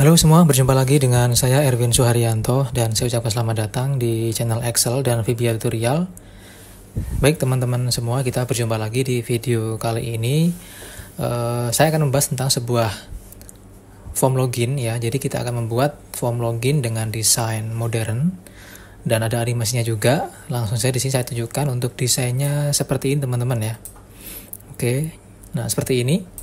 Halo semua, berjumpa lagi dengan saya Erwin Suharyanto dan saya ucapkan selamat datang di channel Excel dan VBA Tutorial. Baik teman-teman semua, kita berjumpa lagi di video kali ini. Saya akan membahas tentang sebuah form login ya. Jadi kita akan membuat form login dengan desain modern dan ada animasinya juga. Langsung saja di sini saya tunjukkan untuk desainnya seperti ini teman-teman ya. Oke, nah seperti ini.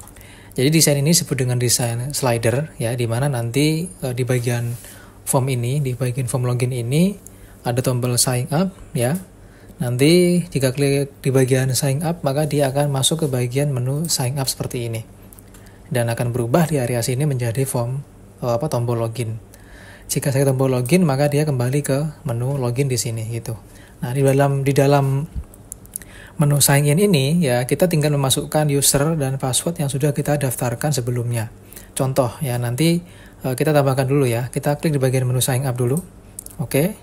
Jadi desain ini disebut dengan desain slider ya, di mana nanti di bagian form ini, di bagian form login ini ada tombol sign up ya. Nanti jika klik di bagian sign up, maka dia akan masuk ke bagian menu sign up seperti ini. Dan akan berubah di area sini menjadi form tombol login. Jika saya tombol login, maka dia kembali ke menu login di sini gitu. Nah, di dalam menu sign in ini ya kita tinggal memasukkan user dan password yang sudah kita daftarkan sebelumnya. Contoh ya, nanti kita tambahkan dulu ya. Kita klik di bagian menu sign up dulu. Oke.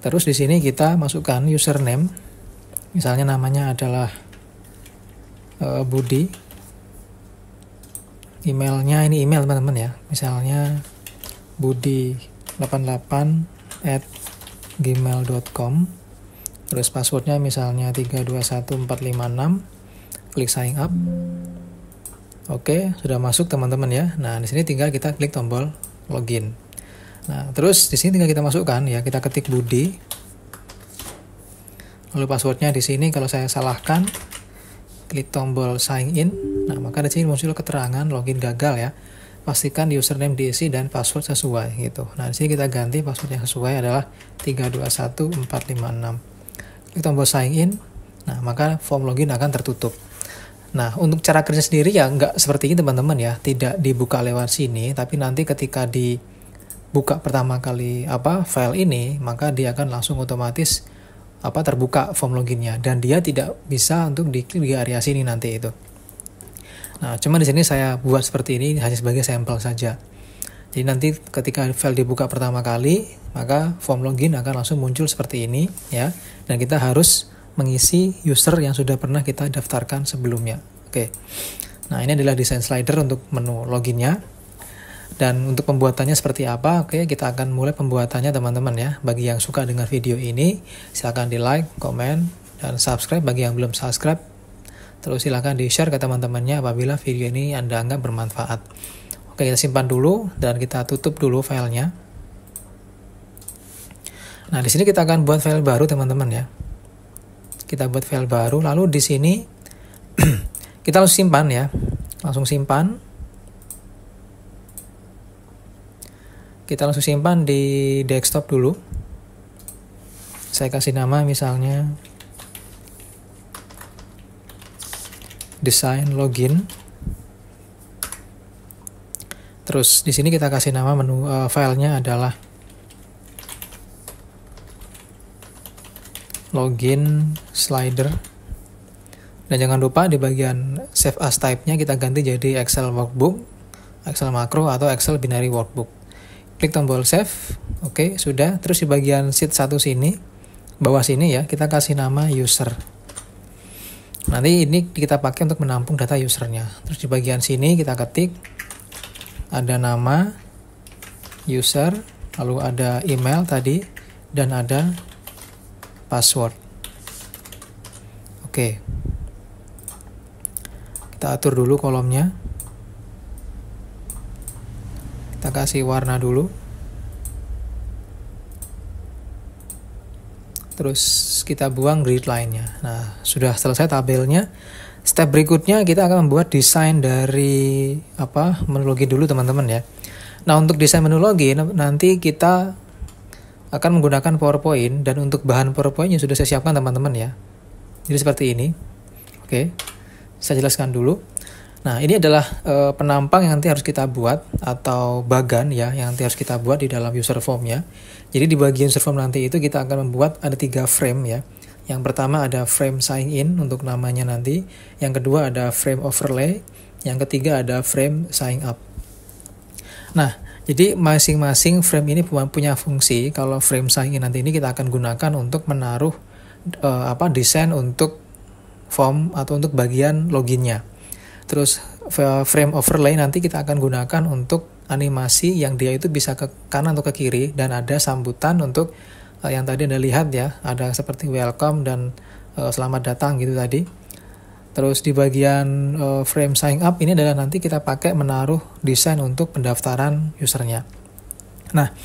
Terus di sini kita masukkan username. Misalnya namanya adalah Budi. Emailnya ini email teman-teman ya. Misalnya budi88@gmail.com. Terus passwordnya misalnya 321456, klik sign up. Oke, sudah masuk teman-teman ya. Nah, di sini tinggal kita klik tombol login. Nah, terus di sini tinggal kita masukkan ya, kita ketik Budi. Lalu passwordnya di sini kalau saya salahkan, klik tombol sign in. Nah, maka di sini muncul keterangan login gagal ya. Pastikan username diisi dan password sesuai gitu. Nah, di sini kita ganti password yang sesuai adalah 321456. Klik tombol sign in, nah maka form login akan tertutup. Nah, untuk cara kerja sendiri ya nggak seperti ini teman-teman ya, tidak dibuka lewat sini, tapi nanti ketika dibuka pertama kali file ini, maka dia akan langsung otomatis terbuka form loginnya dan dia tidak bisa untuk diklik di area sini nanti itu. Nah, cuma di sini saya buat seperti ini hanya sebagai sampel saja. Jadi nanti ketika file dibuka pertama kali, maka form login akan langsung muncul seperti ini ya. Dan kita harus mengisi user yang sudah pernah kita daftarkan sebelumnya. Oke. Nah, ini adalah desain slider untuk menu loginnya. Dan untuk pembuatannya seperti apa? Oke, kita akan mulai pembuatannya teman-teman ya. Bagi yang suka dengan video ini, silakan di like, komen, dan subscribe bagi yang belum subscribe. Terus silakan di-share ke teman-temannya apabila video ini Anda anggap bermanfaat. Oke, kita simpan dulu dan kita tutup dulu filenya. Nah, di sini kita akan buat file baru teman-teman ya. Kita buat file baru, lalu di sini kita langsung simpan ya. Langsung simpan. Kita langsung simpan di desktop dulu. Saya kasih nama misalnya desain login. Terus di sini kita kasih nama menu filenya adalah login slider. Dan jangan lupa di bagian save as type-nya kita ganti jadi Excel workbook, Excel makro atau Excel binary workbook. Klik tombol save. Oke, sudah. Terus di bagian sheet 1 sini, bawah sini ya, kita kasih nama user. Nanti ini kita pakai untuk menampung data usernya. Terus di bagian sini kita ketik ada nama user, lalu ada email tadi, dan ada password. Oke. Kita atur dulu kolomnya. Kita kasih warna dulu. Terus kita buang grid line-nya. Nah, sudah selesai tabelnya. Step berikutnya kita akan membuat desain dari menu login dulu teman-teman ya. Nah, untuk desain menu login nanti kita akan menggunakan PowerPoint dan untuk bahan PowerPoint-nya sudah saya siapkan teman-teman ya. Jadi seperti ini. Oke. Saya jelaskan dulu. Nah, ini adalah penampang yang nanti harus kita buat atau bagan ya yang nanti harus kita buat di dalam user form-nya. Jadi di bagian user form nanti itu kita akan membuat ada 3 frame ya. Yang pertama ada frame sign in untuk namanya nanti. Yang kedua ada frame overlay. Yang ketiga ada frame sign up. Nah, jadi masing-masing frame ini punya fungsi. Kalau frame sign in nanti ini kita akan gunakan untuk menaruh desain untuk form atau untuk bagian loginnya. Terus frame overlay nanti kita akan gunakan untuk animasi yang dia itu bisa ke kanan atau ke kiri, dan ada sambutan untuk yang tadi Anda lihat ya, ada seperti welcome dan selamat datang gitu tadi. Terus di bagian frame sign up ini adalah nanti kita pakai menaruh desain untuk pendaftaran usernya. Nah,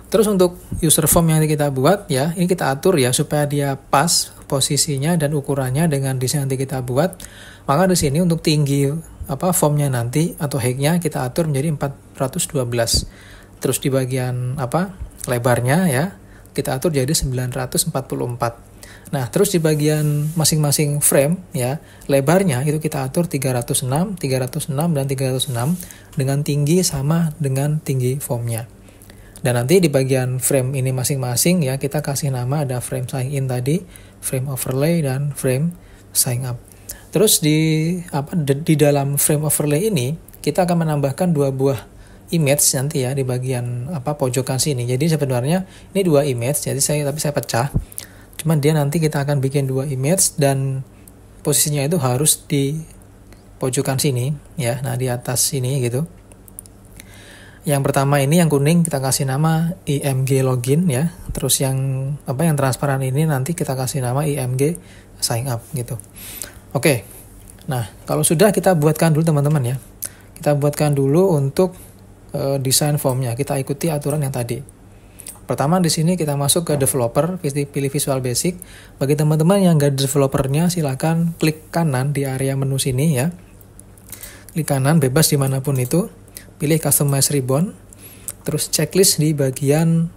terus untuk user form yang kita buat ya, ini kita atur ya supaya dia pas posisinya dan ukurannya dengan desain yang nanti kita buat. Maka di sini untuk tinggi formnya nanti atau height-nya kita atur menjadi 412. Terus di bagian lebarnya ya, kita atur jadi 944. Nah, terus di bagian masing-masing frame ya, lebarnya itu kita atur 306, 306 dan 306 dengan tinggi sama dengan tinggi formnya. Dan nanti di bagian frame ini masing-masing ya, kita kasih nama, ada frame sign in tadi, frame overlay dan frame sign up. Terus di dalam frame overlay ini kita akan menambahkan 2 buah image nanti ya di bagian pojokan sini. Jadi sebenarnya ini 2 image, jadi saya pecah. Cuman dia nanti kita akan bikin 2 image dan posisinya itu harus di pojokan sini ya. Nah, di atas sini gitu. Yang pertama ini yang kuning kita kasih nama IMG login ya. Terus yang yang transparan ini nanti kita kasih nama IMG sign up gitu. Oke. Nah, kalau sudah kita buatkan dulu teman-teman ya. Kita buatkan dulu untuk desain formnya. Kita ikuti aturan yang tadi. Pertama di sini kita masuk ke developer, pilih Visual Basic. Bagi teman-teman yang nggak ada developernya, silakan klik kanan di area menu sini ya. Klik kanan, bebas dimanapun itu. Pilih Customize Ribbon. Terus checklist di bagian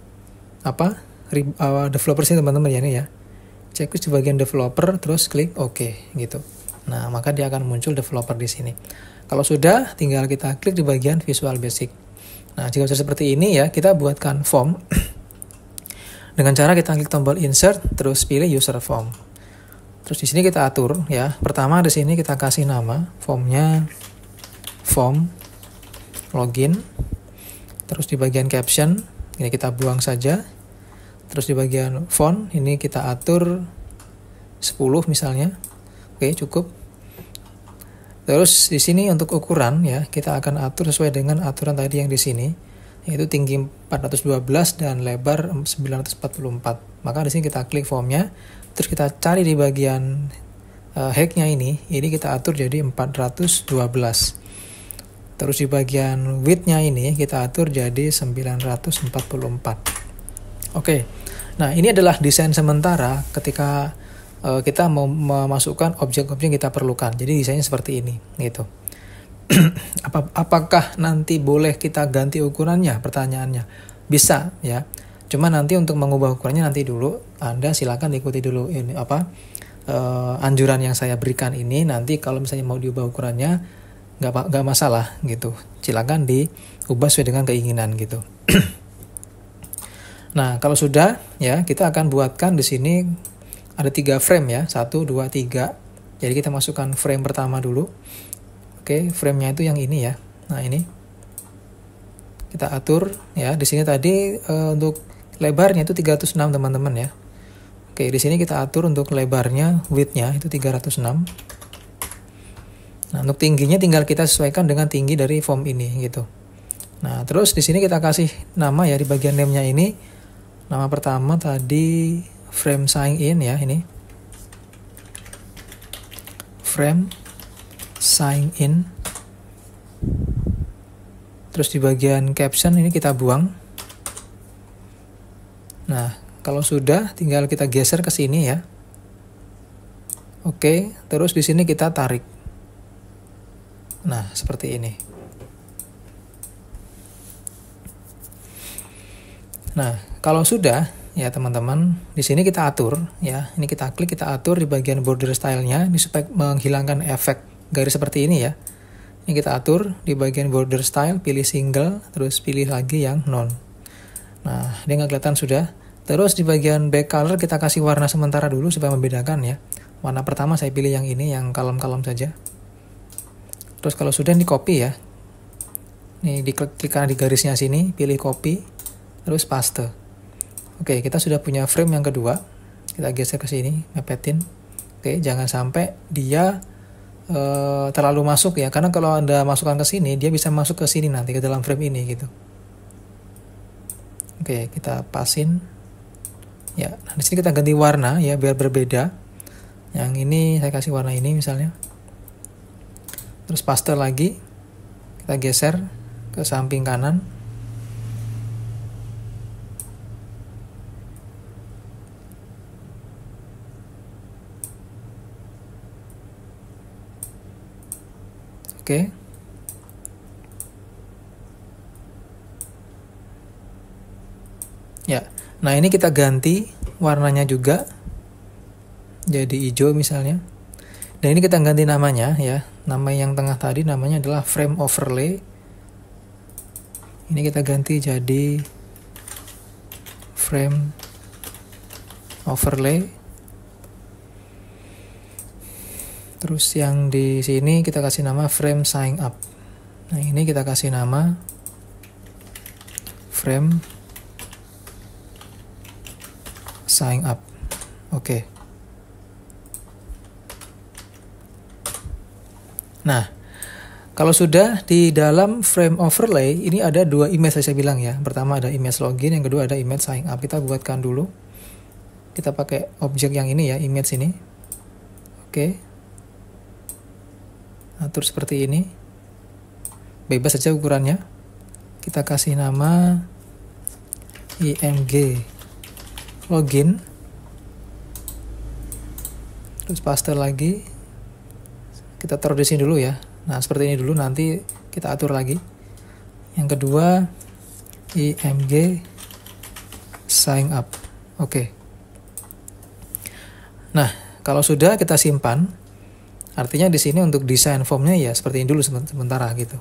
developer sini teman-teman ya, ini ya. Checklist di bagian developer, terus klik OK gitu. Nah, maka dia akan muncul developer di sini. Kalau sudah, tinggal kita klik di bagian Visual Basic. Nah, jika sudah seperti ini ya, kita buatkan form. Dengan cara kita klik tombol insert, terus pilih user form. Terus di sini kita atur ya. Pertama di sini kita kasih nama formnya form login. Terus di bagian caption ini kita buang saja. Terus di bagian font ini kita atur 10 misalnya. Oke, cukup. Terus di sini untuk ukuran ya, kita akan atur sesuai dengan aturan tadi yang di sini, yaitu tinggi 412 dan lebar 944. Maka di sini kita klik formnya, terus kita cari di bagian height-nya ini kita atur jadi 412. Terus di bagian width-nya ini kita atur jadi 944. Oke. Nah, ini adalah desain sementara ketika kita mau memasukkan objek-objek yang kita perlukan. Jadi desainnya seperti ini gitu. Apakah nanti boleh kita ganti ukurannya? Pertanyaannya. Bisa ya. Cuma nanti untuk mengubah ukurannya nanti dulu Anda silakan ikuti dulu ini anjuran yang saya berikan ini. Nanti kalau misalnya mau diubah ukurannya nggak masalah gitu. Silakan diubah sesuai dengan keinginan gitu. Nah, kalau sudah ya, kita akan buatkan di sini ada 3 frame ya. 1, 2, 3. Jadi kita masukkan frame pertama dulu. Oke, frame-nya itu yang ini ya. Nah, ini kita atur ya. Di sini tadi untuk lebarnya itu 306 teman-teman ya. Oke, di sini kita atur untuk lebarnya, width-nya itu 306. Nah, untuk tingginya tinggal kita sesuaikan dengan tinggi dari form ini gitu. Nah, terus di sini kita kasih nama ya di bagian name-nya ini. Nama pertama tadi frame sign in ya, ini. Frame sign in. Terus di bagian caption ini kita buang. Nah, kalau sudah tinggal kita geser ke sini ya. Oke, terus di sini kita tarik. Nah, seperti ini. Nah, kalau sudah ya teman-teman, di sini kita atur ya. Ini kita klik, kita atur di bagian border style-nya ini supaya menghilangkan efek garis seperti ini ya. Ini kita atur di bagian border style, pilih single, terus pilih lagi yang non. Nah, dia nggak kelihatan sudah. Terus di bagian back color kita kasih warna sementara dulu supaya membedakan ya. Warna pertama saya pilih yang ini, yang kalem-kalem saja. Terus kalau sudah ini copy ya. Nih diklik kanan di garisnya sini, pilih copy, terus paste. Oke, kita sudah punya frame yang kedua. Kita geser ke sini, mepetin. Oke, jangan sampai dia terlalu masuk ya, karena kalau Anda masukkan ke sini dia bisa masuk ke sini nanti ke dalam frame ini gitu. Oke, kita pasin ya. Nah, di sini kita ganti warna ya biar berbeda. Yang ini saya kasih warna ini misalnya, terus paste lagi, kita geser ke samping kanan. Oke. Ya, nah ini kita ganti warnanya juga jadi hijau misalnya. Dan ini kita ganti namanya ya. Nama yang tengah tadi namanya adalah frame overlay. Ini kita ganti jadi frame overlay. Terus yang di sini kita kasih nama frame sign up. Nah, ini kita kasih nama frame sign up. Oke. Nah, kalau sudah di dalam frame overlay, ini ada dua image saya bilang ya. Pertama ada image login, yang kedua ada image sign up. Kita buatkan dulu. Kita pakai objek yang ini ya, image ini. Oke. Atur seperti ini, bebas saja ukurannya. Kita kasih nama img login, terus paste lagi, kita taruh di sini dulu ya. Nah seperti ini dulu, nanti kita atur lagi. Yang kedua img sign up. Oke. Nah kalau sudah kita simpan. Artinya di sini untuk desain formnya ya seperti ini dulu sementara gitu.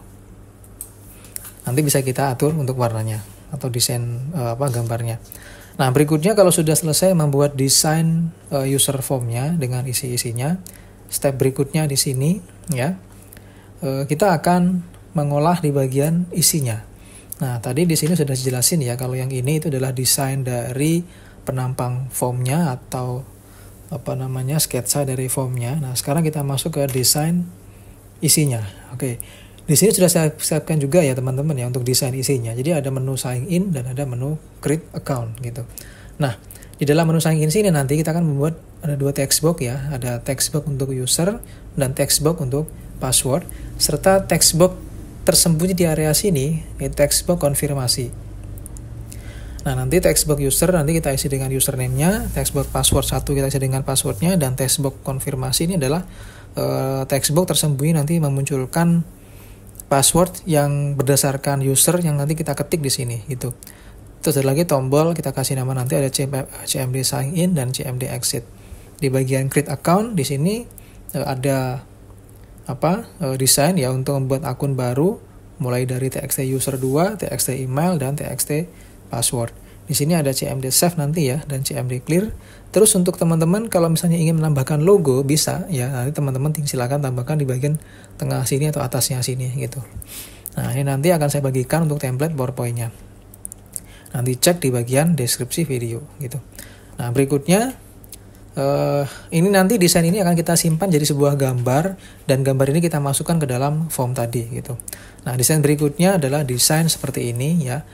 Nanti bisa kita atur untuk warnanya atau desain gambarnya. Nah berikutnya kalau sudah selesai membuat desain user formnya dengan isi-isinya, step berikutnya di sini ya, kita akan mengolah di bagian isinya. Nah tadi di sini sudah dijelasin ya, kalau yang ini itu adalah desain dari penampang formnya atau sketsa dari formnya. Nah sekarang kita masuk ke desain isinya. Oke, di sini sudah saya siapkan juga ya teman-teman ya untuk desain isinya. Jadi ada menu sign in dan ada menu create account gitu. Nah di dalam menu sign in sini nanti kita akan membuat ada dua text box ya. Ada text box untuk user dan text box untuk password, serta text box tersembunyi di area sini yaitu text box konfirmasi. Nah nanti text box user nanti kita isi dengan username-nya, text box password 1 kita isi dengan passwordnya, dan text box konfirmasi ini adalah text box tersembunyi nanti memunculkan password yang berdasarkan user yang nanti kita ketik di sini gitu. Terus ada lagi tombol, kita kasih nama nanti ada cmd sign in dan cmd exit. Di bagian create account di sini ada desain ya untuk membuat akun baru, mulai dari txt user 2, txt email, dan txt password. Di sini ada cmd save nanti ya dan cmd clear. Terus untuk teman-teman kalau misalnya ingin menambahkan logo bisa ya, nanti teman-teman silakan tambahkan di bagian tengah sini atau atasnya sini gitu. Nah ini nanti akan saya bagikan untuk template PowerPoint-nya. Nanti cek di bagian deskripsi video gitu. Nah berikutnya ini nanti desain ini akan kita simpan jadi sebuah gambar, dan gambar ini kita masukkan ke dalam form tadi gitu. Nah desain berikutnya adalah desain seperti ini ya.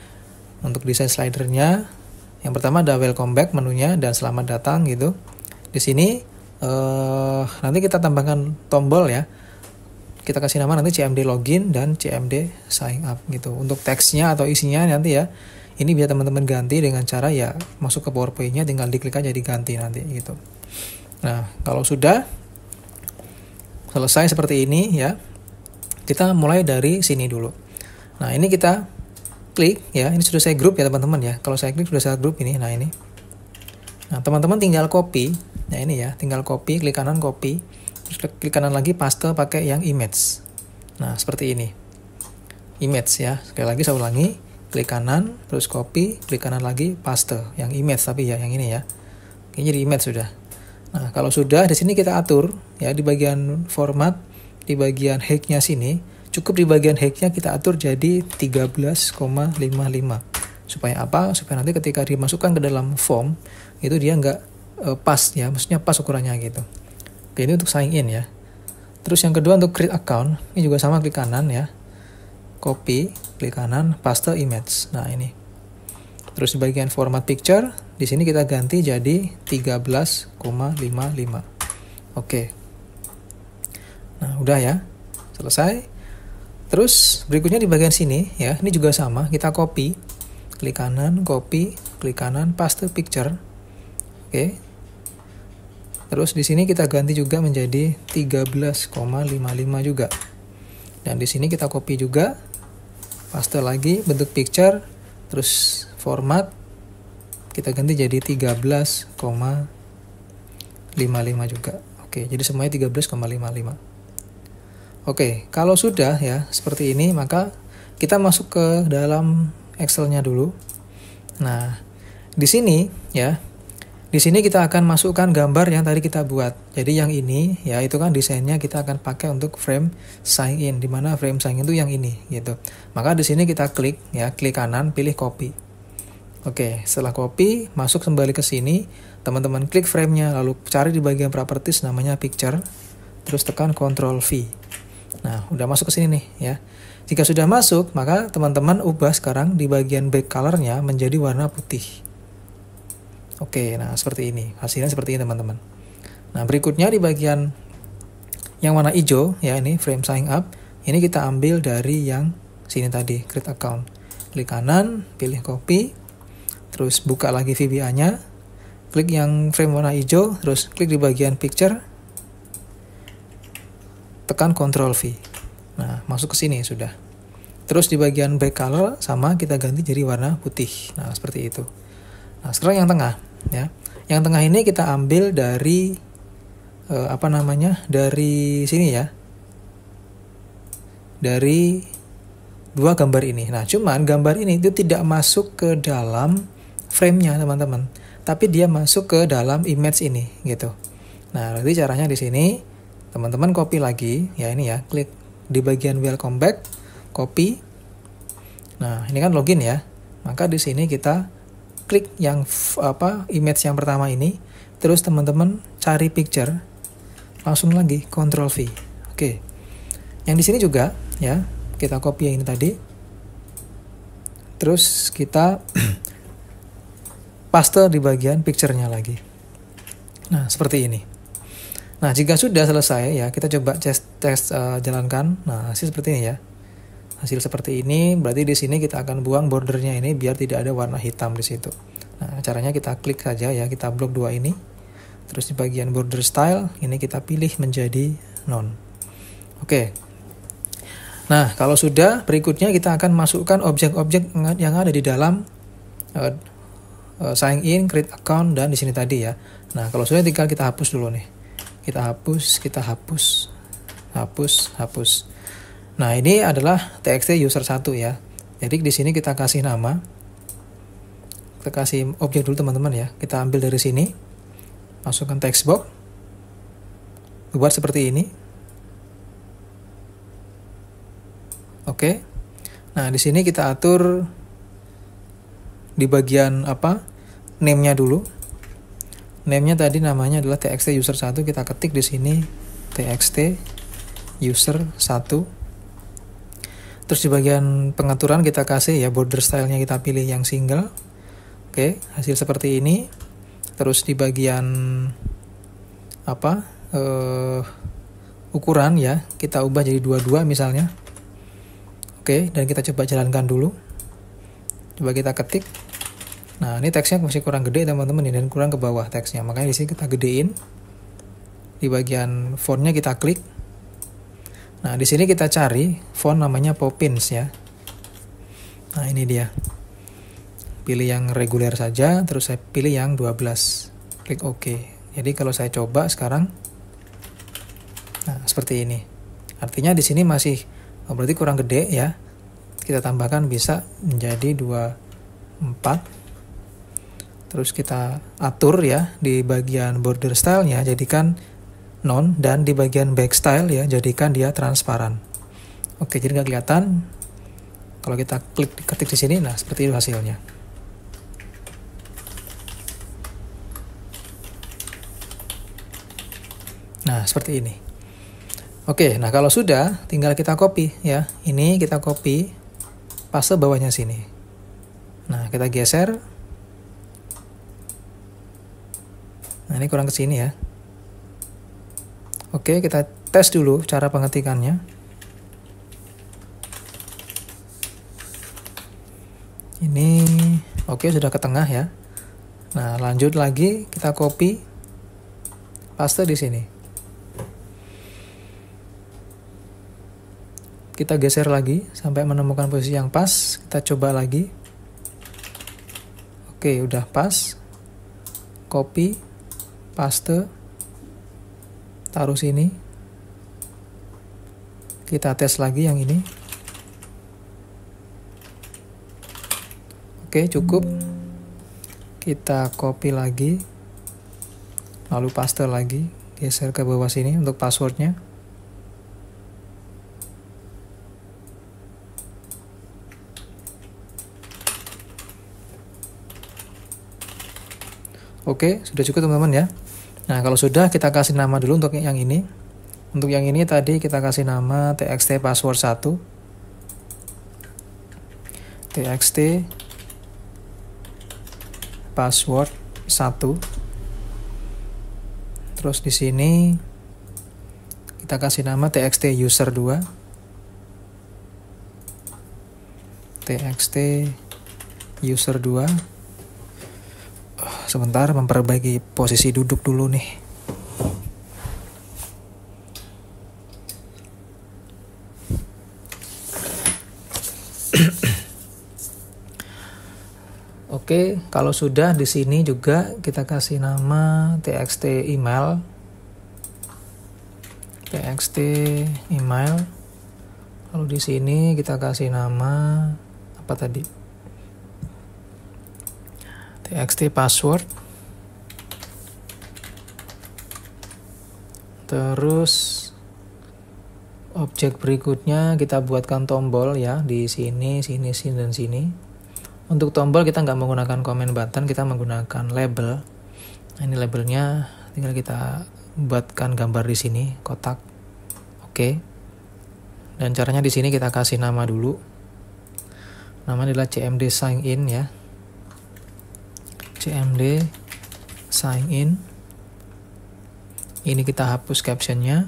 Untuk desain slidernya, yang pertama ada welcome back menunya dan selamat datang gitu. Di sini nanti kita tambahkan tombol ya. Kita kasih nama nanti cmd login dan cmd sign up gitu. Untuk teksnya atau isinya nanti ya, ini bisa teman-teman ganti dengan cara ya masuk ke PowerPoint-nya, tinggal diklik aja diganti nanti gitu. Nah kalau sudah selesai seperti ini ya, kita mulai dari sini dulu. Nah ini kita klik ya, ini sudah saya grup ya teman-teman ya. Kalau saya klik sudah saya grup ini. Nah ini. Nah teman-teman tinggal copy. Nah ini ya, tinggal copy, klik kanan copy, terus klik kanan lagi paste pakai yang image. Nah seperti ini. Image ya. Sekali lagi saya ulangi, klik kanan, terus copy, klik kanan lagi paste yang image tapi ya yang ini ya. Ini jadi image sudah. Nah kalau sudah di sini kita atur ya di bagian format, di bagian height-nya sini. Cukup di bagian height-nya kita atur jadi 13,55. Supaya apa? Supaya nanti ketika dimasukkan ke dalam form, itu dia nggak pas ya, maksudnya pas ukurannya gitu. Oke, ini untuk sign in ya. Terus yang kedua untuk create account, ini juga sama, klik kanan ya. Copy, klik kanan, paste image. Nah, ini. Terus di bagian format picture, di sini kita ganti jadi 13,55. Oke. Nah, udah ya. Selesai. Terus berikutnya di bagian sini ya, ini juga sama, kita copy, klik kanan, copy, klik kanan, paste picture. Oke. Terus di sini kita ganti juga menjadi 13,55 juga. Dan di sini kita copy juga, paste lagi bentuk picture, terus format kita ganti jadi 13,55 juga. Oke, jadi semuanya 13,55. Oke, kalau sudah ya seperti ini, maka kita masuk ke dalam Excel-nya dulu. Nah, di sini ya, di sini kita akan masukkan gambar yang tadi kita buat. Jadi yang ini ya, itu kan desainnya kita akan pakai untuk frame sign in, di mana frame sign in itu yang ini gitu. Maka di sini kita klik ya, klik kanan, pilih copy. Oke, setelah copy, masuk kembali ke sini, teman-teman klik frame-nya, lalu cari di bagian properties namanya picture, terus tekan Ctrl V. Nah, udah masuk ke sini nih ya. Jika sudah masuk, maka teman-teman ubah sekarang di bagian back color-nya menjadi warna putih. Oke, nah seperti ini. Hasilnya seperti ini teman-teman. Nah, berikutnya di bagian yang warna hijau, ya ini frame sign up. Ini kita ambil dari yang sini tadi, create account. Klik kanan, pilih copy. Terus buka lagi VBA-nya. Klik yang frame warna hijau, terus klik di bagian picture. Tekan Ctrl V. Nah, masuk ke sini sudah. Terus di bagian back color sama, kita ganti jadi warna putih. Nah, seperti itu. Nah, sekarang yang tengah ya. Yang tengah ini kita ambil dari dari sini ya. Dari dua gambar ini. Nah, cuman gambar ini itu tidak masuk ke dalam frame-nya, teman-teman. Tapi dia masuk ke dalam image ini gitu. Nah, berarti caranya di sini teman-teman copy lagi ya, ini ya. Klik di bagian welcome back, copy. Nah, ini kan login ya. Maka di sini kita klik yang image yang pertama ini, terus teman-teman cari picture, langsung lagi Ctrl V. Oke. Yang di sini juga ya, kita copy yang ini tadi. Terus kita paste di bagian picture-nya lagi. Nah, seperti ini. Nah, jika sudah selesai ya, kita coba tes jalankan. Nah, hasil seperti ini ya. Hasil seperti ini, berarti di sini kita akan buang bordernya ini biar tidak ada warna hitam di situ. Nah, caranya kita klik saja ya, kita blok dua ini. Terus di bagian border style, ini kita pilih menjadi none. Oke. Nah, kalau sudah, berikutnya kita akan masukkan objek-objek yang ada di dalam sign in, create account, dan di sini tadi ya. Nah, kalau sudah tinggal kita hapus dulu nih. Kita hapus. Nah, ini adalah txt user 1 ya. Jadi di sini kita kasih nama. Kita kasih objek dulu teman-teman ya. Kita ambil dari sini. Masukkan text box. Buat seperti ini. Oke. Nah, di sini kita atur di bagian name-nya dulu. Name-nya tadi namanya adalah txt user 1. Kita ketik di sini txt user 1. Terus di bagian pengaturan kita kasih ya, border style-nya kita pilih yang single. Oke, hasil seperti ini. Terus di bagian ukuran ya, kita ubah jadi 22 misalnya. Oke, dan kita coba jalankan dulu. Coba kita ketik. Nah, ini teksnya masih kurang gede teman-teman dan kurang ke bawah teksnya. Makanya di sini kita gedein. Di bagian font-nya kita klik. Nah, di sini kita cari font namanya Poppins ya. Nah, ini dia. Pilih yang reguler saja, terus saya pilih yang 12. Klik OK. Jadi kalau saya coba sekarang, nah seperti ini. Artinya di sini masih, berarti kurang gede ya. Kita tambahkan bisa menjadi 24. Terus kita atur ya di bagian border style-nya, jadikan none, dan di bagian back style ya, jadikan dia transparan. Oke, jadi nggak kelihatan. Kalau kita ketik di sini, nah seperti itu hasilnya. Nah, seperti ini. Oke, nah kalau sudah, tinggal kita copy ya. Ini kita copy, paste bawahnya sini. Nah, kita geser. Nah, ini kurang ke sini ya. Oke, kita tes dulu cara pengetikannya. Ini oke, sudah ke tengah ya. Nah, lanjut lagi, kita copy, paste di sini. Kita geser lagi sampai menemukan posisi yang pas. Kita coba lagi. Oke, udah pas. Copy, paste, taruh sini. Kita tes lagi yang ini. Oke, cukup. Kita copy lagi, lalu paste lagi, geser ke bawah sini untuk passwordnya. Oke, sudah cukup teman-teman ya. Nah, kalau sudah, kita kasih nama dulu untuk yang ini. Untuk yang ini tadi kita kasih nama txt password 1. Txt password 1. Terus di sini kita kasih nama txt user 2. Txt user 2. Sebentar, memperbaiki posisi duduk dulu nih. Oke, kalau sudah di sini juga kita kasih nama txt email. Txt email. Lalu di sini kita kasih nama apa tadi? Txt password. Terus objek berikutnya kita buatkan tombol ya di sini, sini, sini, dan sini. Untuk tombol kita nggak menggunakan comment button, kita menggunakan label. Nah, ini labelnya tinggal kita buatkan gambar di sini, kotak. Oke. Dan caranya di sini kita kasih nama dulu. Namanya adalah cmd sign in ya. cmd sign in. Ini kita hapus captionnya.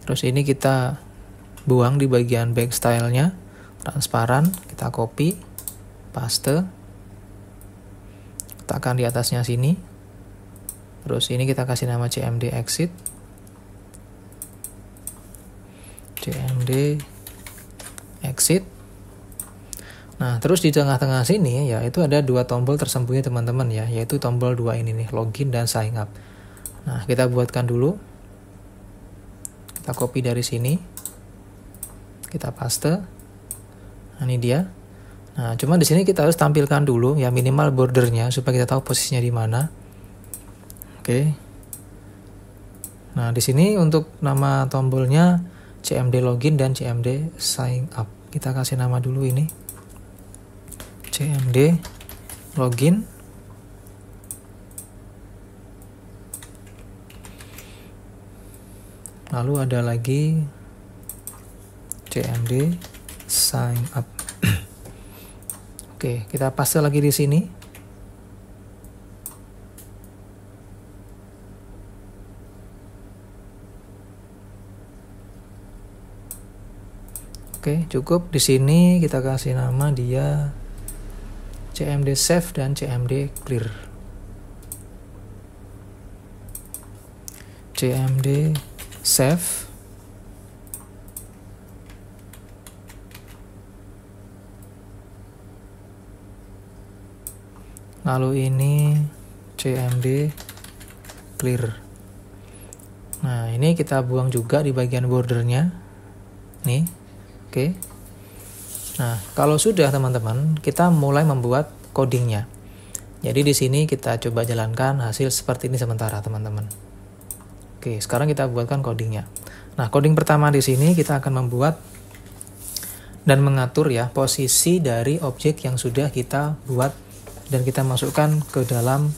Terus ini kita buang di bagian back style-nya, transparan. Kita copy, paste, letakkan di atasnya sini. Terus ini kita kasih nama cmd exit, cmd exit. Nah, terus di tengah-tengah sini ya itu ada dua tombol tersembunyi teman-teman ya, yaitu tombol 2 ini nih, login dan sign up. Nah, kita buatkan dulu. Kita copy dari sini. Kita paste. Nah, ini dia. Nah, cuma di sini kita harus tampilkan dulu ya minimal bordernya supaya kita tahu posisinya di mana. Oke. Nah, di sini untuk nama tombolnya cmd login dan cmd sign up. Kita kasih nama dulu ini. cmd login. Lalu ada lagi cmd sign up. Oke, kita paste lagi di sini. Oke, cukup. Di sini kita kasih nama dia cmd save dan cmd clear. cmd save. Lalu ini cmd clear. Nah, ini kita buang juga di bagian bordernya. Nih. Oke. Nah, kalau sudah teman-teman, kita mulai membuat codingnya. Jadi di sini kita coba jalankan hasil seperti ini sementara teman-teman. Oke, sekarang kita buatkan codingnya. Nah, coding pertama di sini kita akan membuat dan mengatur ya posisi dari objek yang sudah kita buat dan kita masukkan ke dalam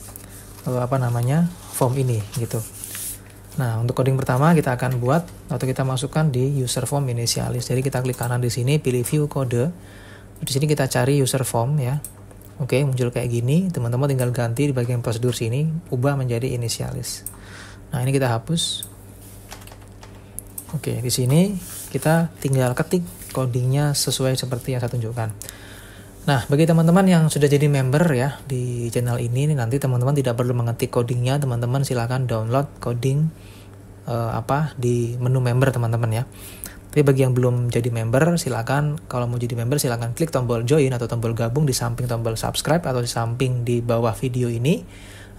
form ini gitu. Nah, untuk coding pertama kita akan buat atau kita masukkan di user form initialis. Jadi kita klik kanan di sini, pilih view kode. Di sini kita cari user form ya. Oke, muncul kayak gini. Teman-teman tinggal ganti di bagian prosedur sini, ubah menjadi initialis. Nah, ini kita hapus. Oke, di sini kita tinggal ketik codingnya sesuai seperti yang saya tunjukkan. Nah, bagi teman-teman yang sudah jadi member ya di channel ini, nanti teman-teman tidak perlu mengetik codingnya, teman-teman silakan download coding di menu member teman-teman ya. Tapi bagi yang belum jadi member, silakan kalau mau jadi member silakan klik tombol join atau tombol gabung di samping tombol subscribe atau di samping di bawah video ini.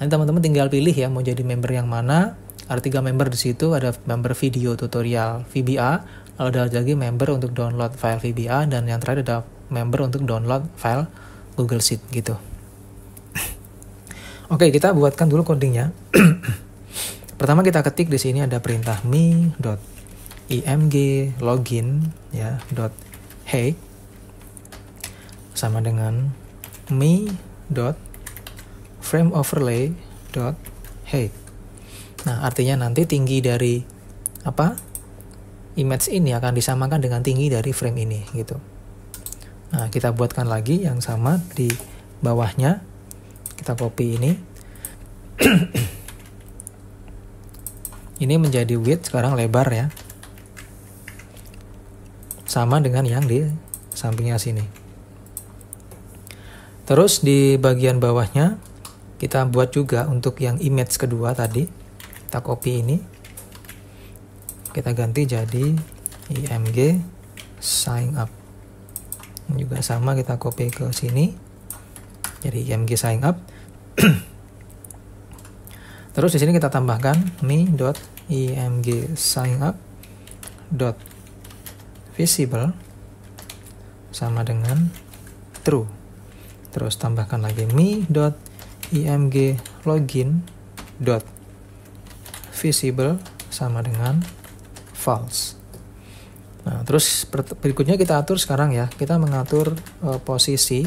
Nanti teman-teman tinggal pilih ya mau jadi member yang mana. Ada 3 member di situ, ada member video tutorial VBA, lalu ada lagi member untuk download file VBA, dan yang terakhir ada member untuk download file Google Sheet gitu. Oke, kita buatkan dulu codingnya. Pertama kita ketik di sini ada perintah me.img login ya .hey sama dengan me.frameoverlay.hey. Nah, artinya nanti tinggi dari image ini akan disamakan dengan tinggi dari frame ini gitu. Nah, kita buatkan lagi yang sama di bawahnya. Kita copy ini. Ini menjadi width, sekarang lebar ya. Sama dengan yang di sampingnya sini. Terus di bagian bawahnya kita buat juga untuk yang image kedua tadi. Kita copy ini, kita ganti jadi img sign up. Ini juga sama, kita copy ke sini jadi img sign up. Terus di sini kita tambahkan me.img sign up .visible sama dengan true. Terus tambahkan lagi me.img login .visible sama dengan false. Nah, terus berikutnya kita atur sekarang ya. Kita mengatur posisi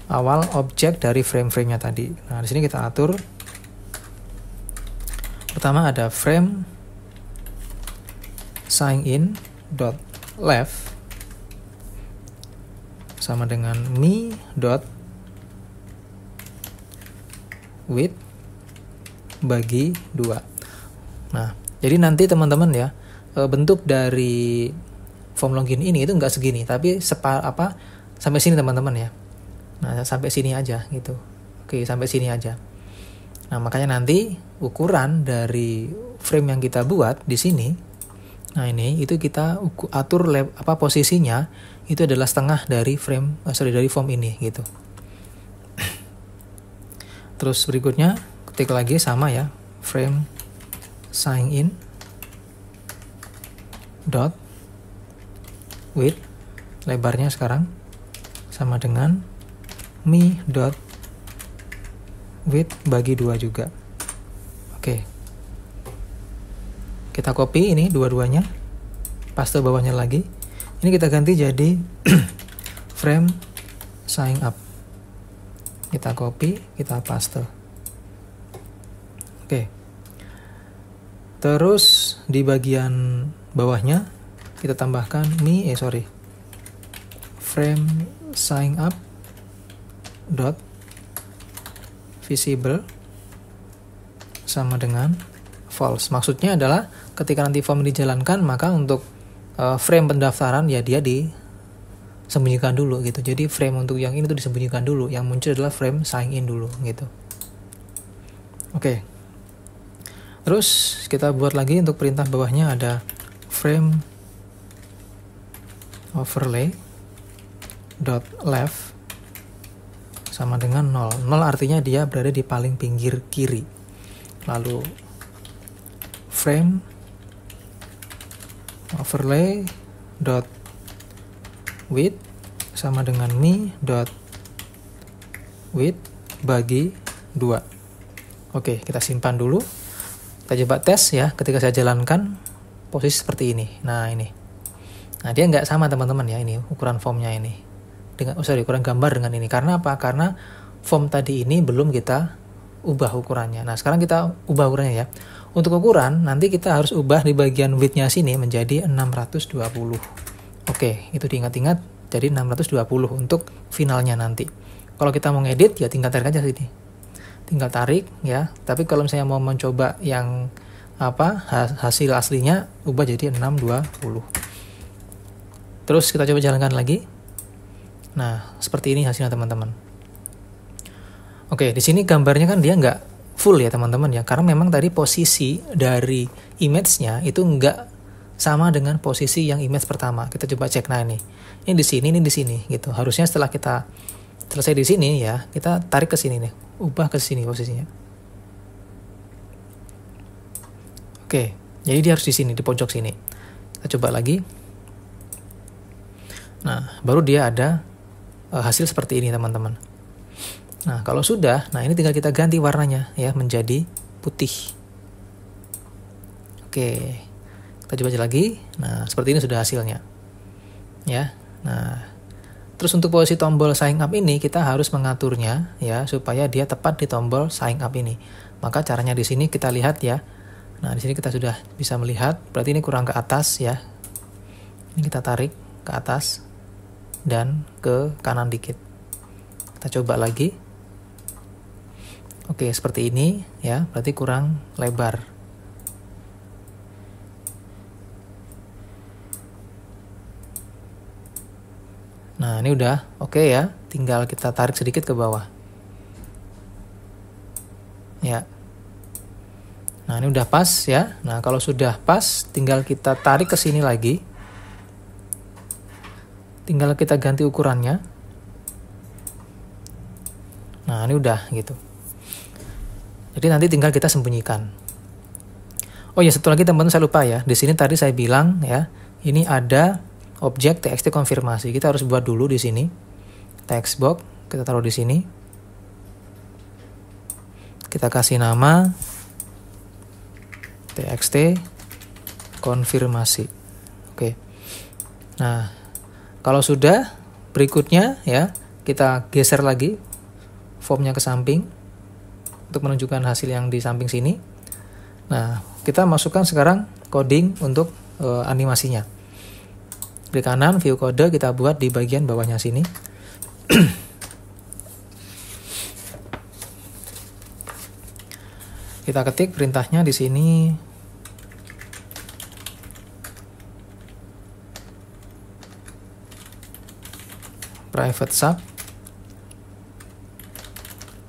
awal objek dari frame-frame-nya tadi. Nah, di sini kita atur. Pertama ada frame sign in .left sama dengan me.width bagi 2. Nah, jadi nanti teman-teman ya, bentuk dari form login ini itu enggak segini, tapi sampai sini teman-teman ya. Nah, sampai sini aja gitu. Oke, sampai sini aja. Nah, makanya nanti ukuran dari frame yang kita buat di sini, nah ini itu kita atur posisinya itu adalah setengah dari dari form ini gitu. Terus berikutnya ketik lagi sama ya, frame sign in .width lebarnya sekarang sama dengan me.width bagi 2 juga. Oke. Kita copy ini dua-duanya, paste bawahnya lagi. Ini kita ganti jadi frame sign up. Kita copy, kita paste. Oke. Terus di bagian bawahnya kita tambahkan frame sign up .visible sama dengan false. Maksudnya adalah ketika nanti form dijalankan, maka untuk frame pendaftaran ya dia disembunyikan dulu gitu. Jadi frame untuk yang ini tuh disembunyikan dulu. Yang muncul adalah frame sign in dulu gitu. Oke. Terus kita buat lagi untuk perintah bawahnya ada frame overlay .left sama dengan 0. 0 artinya dia berada di paling pinggir kiri. Lalu frame overlay .width sama dengan me.width bagi 2. Oke, kita simpan dulu. Kita coba tes ya, ketika saya jalankan posisi seperti ini. Nah, ini. Nah, dia nggak sama teman-teman ya, ini ukuran formnya ini. Ukuran gambar dengan ini. Karena apa? Karena form tadi ini belum kita ubah ukurannya. Nah, sekarang kita ubah ukurannya ya. Untuk ukuran, nanti kita harus ubah di bagian width-nya sini menjadi 620. Oke, itu diingat-ingat, jadi 620 untuk finalnya nanti. Kalau kita mau ngedit, ya tinggal tarik aja sini. Tinggal tarik ya. Tapi kalau misalnya mau mencoba yang hasil aslinya, ubah jadi 620. Terus kita coba jalankan lagi. Nah, seperti ini hasilnya teman-teman. Oke, di sini gambarnya kan dia nggak full ya teman-teman ya, karena memang tadi posisi dari image-nya itu nggak sama dengan posisi yang image pertama. Kita coba cek, nah ini di sini, ini di sini gitu. Harusnya setelah kita selesai di sini ya, kita tarik ke sini nih, ubah ke sini posisinya. Oke, jadi dia harus di sini, di pojok sini. Kita coba lagi. Nah, baru dia ada hasil seperti ini teman-teman. Nah, kalau sudah, nah ini tinggal kita ganti warnanya ya menjadi putih. Oke, kita coba lagi. Nah, seperti ini sudah hasilnya. Ya. Nah, terus untuk posisi tombol sign up ini kita harus mengaturnya ya supaya dia tepat di tombol sign up ini. Maka caranya di sini kita lihat ya. Nah, di sini kita sudah bisa melihat, berarti ini kurang ke atas ya. Ini kita tarik ke atas dan ke kanan dikit. Kita coba lagi. Oke, seperti ini ya, berarti kurang lebar. Nah, ini udah oke ya, tinggal kita tarik sedikit ke bawah. Ya. Nah, ini udah pas ya. Nah, kalau sudah pas, tinggal kita tarik ke sini lagi. Tinggal kita ganti ukurannya. Nah, ini udah gitu. Jadi nanti tinggal kita sembunyikan. Oh ya, satu lagi teman-teman saya lupa ya. Di sini tadi saya bilang ya, ini ada objek txt konfirmasi. Kita harus buat dulu di sini. Text box kita taruh di sini. Kita kasih nama txt konfirmasi. Oke. Nah, kalau sudah, berikutnya ya, kita geser lagi formnya ke samping untuk menunjukkan hasil yang di samping sini. Nah, kita masukkan sekarang coding untuk animasinya. Klik kanan, view kode kita buat di bagian bawahnya sini. Kita ketik perintahnya di sini. Private sub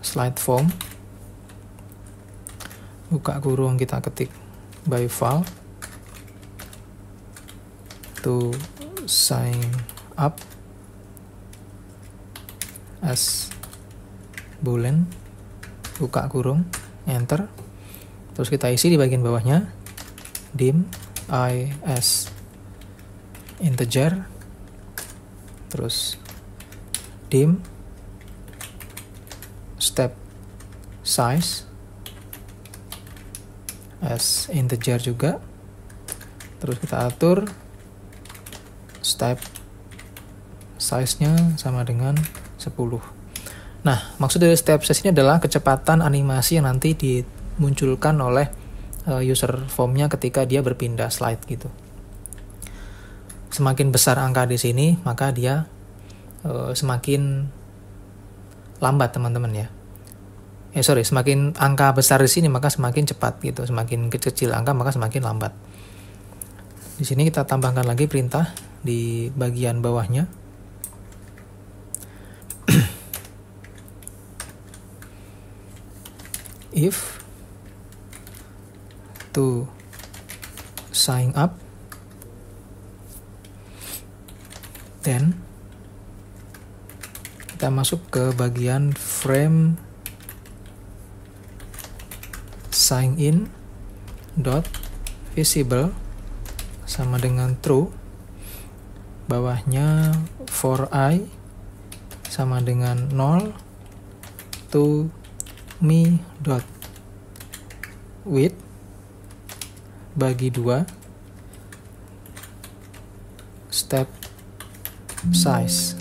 slide form, buka kurung, kita ketik by file to sign up as boolean, buka kurung, enter. Terus kita isi di bagian bawahnya dim is integer, terus dim step size as integer juga, terus kita atur step size-nya sama dengan 10. Nah, maksud dari step size ini adalah kecepatan animasi yang nanti dimunculkan oleh user form-nya ketika dia berpindah slide gitu. Semakin besar angka di sini, maka dia semakin lambat teman-teman ya. Semakin angka besar di sini maka semakin cepat gitu. Semakin kecil angka maka semakin lambat. Di sini kita tambahkan lagi perintah di bagian bawahnya. If to sign up, then kita masuk ke bagian frame sign in dot visible sama dengan true, bawahnya for I sama dengan 0 to me dot width bagi 2 step size.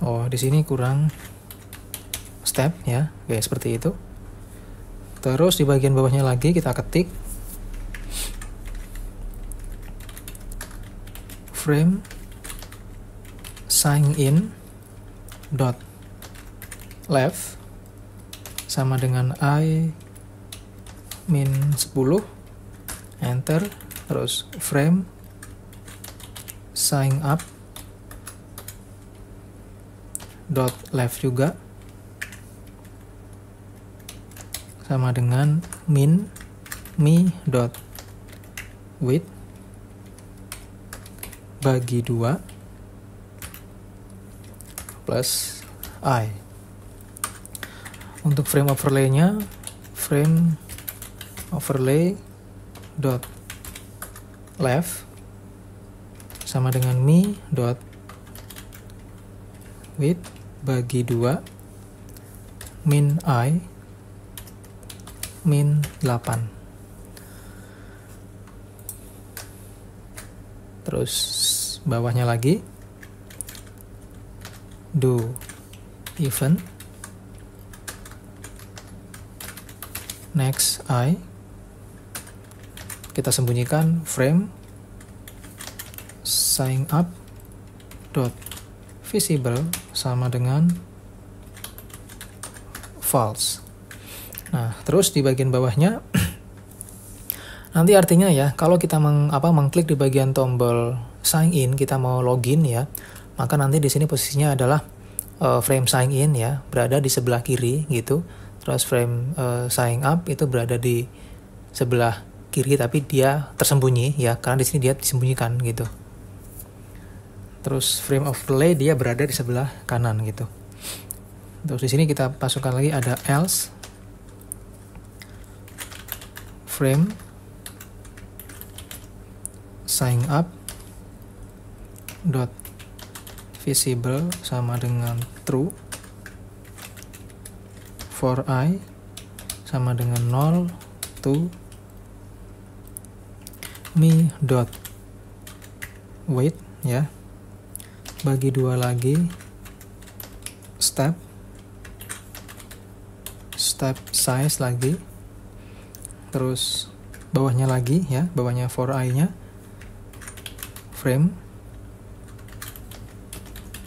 Oh, di sini kurang step ya. Oke, seperti itu. Terus di bagian bawahnya lagi kita ketik frame sign in dot left sama dengan I min 10, enter, terus frame sign up dot left juga sama dengan min mi dot width bagi 2 plus I. Untuk frame overlay-nya, frame overlay dot left sama dengan mi dot width bagi 2 min I min 8. Terus bawahnya lagi do event next I, kita sembunyikan frame sign up dot visible sama dengan false. Nah, terus di bagian bawahnya nanti artinya ya, kalau kita mengklik di bagian tombol sign in, kita mau login ya, maka nanti di sini posisinya adalah frame sign in ya, berada di sebelah kiri gitu. Terus frame sign up itu berada di sebelah kiri, tapi dia tersembunyi ya, karena di sini dia disembunyikan gitu. Terus frame overlay dia berada di sebelah kanan gitu. Terus di sini kita masukkan lagi ada else frame sign up dot visible sama dengan true, for I sama dengan 0 to mi dot width ya bagi 2 lagi step size lagi, terus bawahnya lagi ya, bawahnya for I nya frame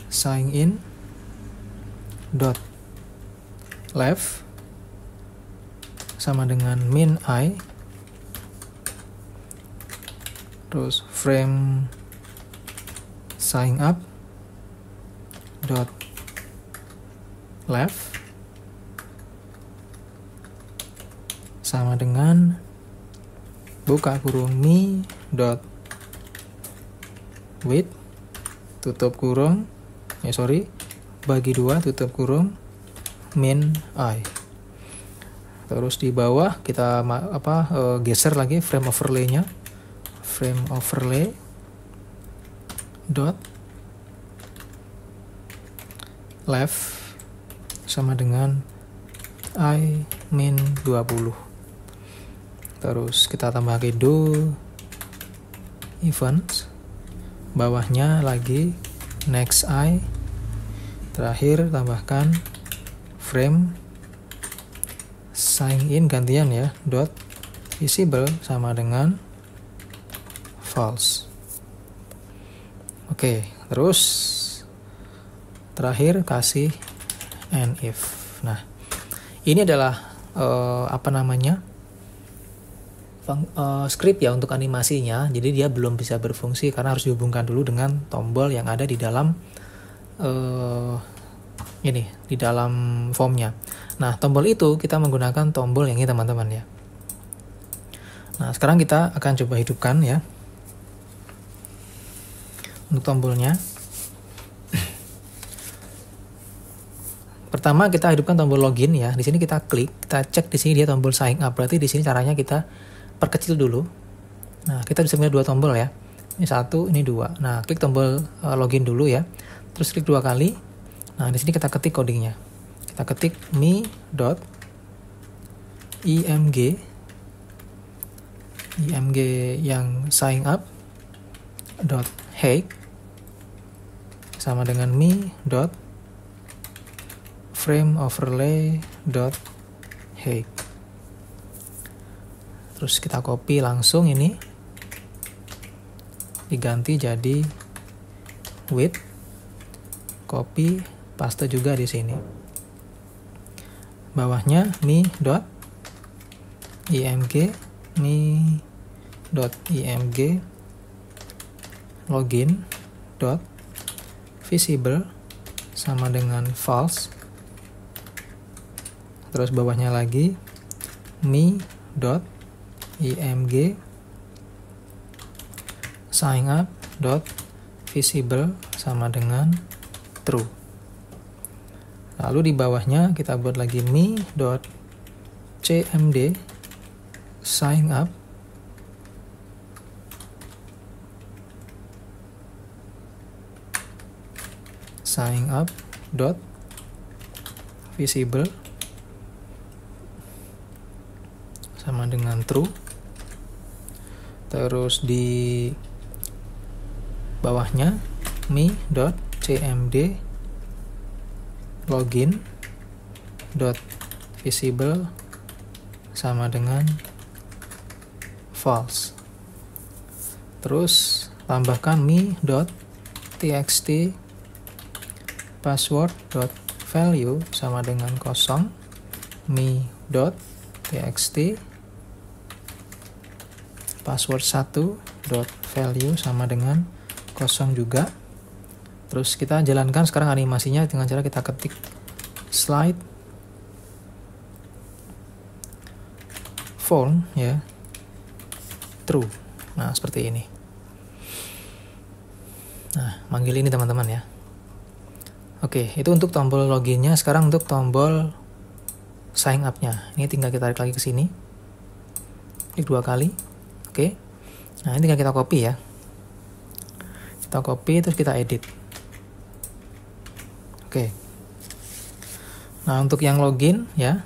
sign in dot left sama dengan min I, terus frame sign up dot left sama dengan buka kurung mi dot width tutup kurung bagi 2 tutup kurung min I. Terus di bawah kita geser lagi frame overlay-nya, frame overlay dot left sama dengan I min 20. Terus kita tambah lagi do events, bawahnya lagi next I, terakhir tambahkan frame sign in gantian ya dot visible sama dengan false. Oke, terus terakhir kasih and if. Nah, ini adalah script ya untuk animasinya. Jadi dia belum bisa berfungsi karena harus dihubungkan dulu dengan tombol yang ada di dalam di dalam formnya. Nah, tombol itu kita menggunakan tombol yang ini teman-teman ya. Nah, sekarang kita akan coba hidupkan ya untuk tombolnya. Pertama kita hidupkan tombol login ya. Di sini kita klik, kita cek di sini dia tombol sign up. Berarti di sini caranya kita perkecil dulu. Nah, kita bisa melihat 2 tombol ya. Ini 1, ini 2. Nah, klik tombol login dulu ya. Terus klik 2 kali. Nah, di sini kita ketik codingnya. Kita ketik mi.img yang sign up height sama dengan mi frame overlay dot height. Terus kita copy langsung ini, diganti jadi width, copy, paste juga di sini. Bawahnya mi.img login dot visible sama dengan false. Terus bawahnya lagi mi.img sign up dot visible sama dengan true. Lalu di bawahnya kita buat lagi mi.cmd sign up dot visible sama dengan true. Terus di bawahnya mi.cmd login dot visible sama dengan false. Terus tambahkan mi.txt password dot value sama dengan 0, mi.txt password 1 dot value sama dengan 0 juga. Terus kita jalankan sekarang animasinya dengan cara kita ketik slide form ya, true. Nah seperti ini. Nah manggil ini teman-teman ya. Oke, itu untuk tombol loginnya. Sekarang untuk tombol sign up-nya. Ini tinggal kita tarik lagi ke sini. Klik 2 kali. Oke. Nah, ini tinggal kita copy ya. Kita copy terus kita edit. Oke. Nah, untuk yang login ya.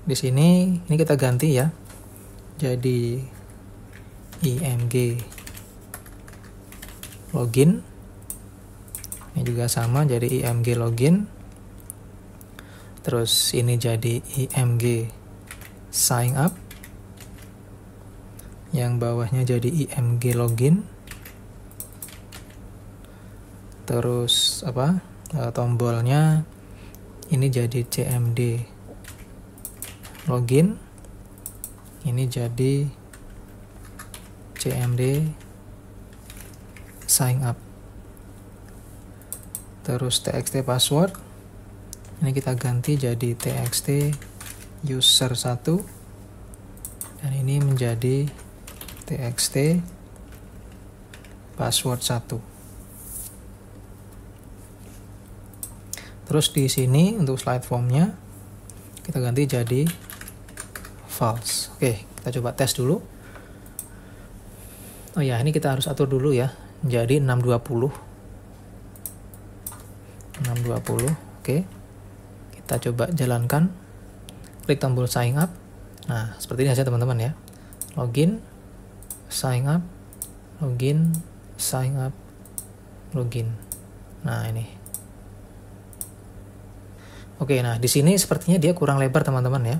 Di sini ini kita ganti ya. Jadi img login. Ini juga sama jadi img login. Terus ini jadi img sign up. Yang bawahnya jadi img login. Terus tombolnya ini jadi cmd login. Ini jadi cmd sign up. Terus txt password ini kita ganti jadi txt user 1 dan ini menjadi txt password 1. Terus di sini untuk slide formnya kita ganti jadi false. Oke, kita coba tes dulu. Oh ya, ini kita harus atur dulu ya. Jadi 620. Oke. Kita coba jalankan. Klik tombol sign up. Nah, seperti ini saja teman-teman ya. Login, sign up, login, sign up, login. Nah, ini. Oke, nah di sini sepertinya dia kurang lebar teman-teman ya.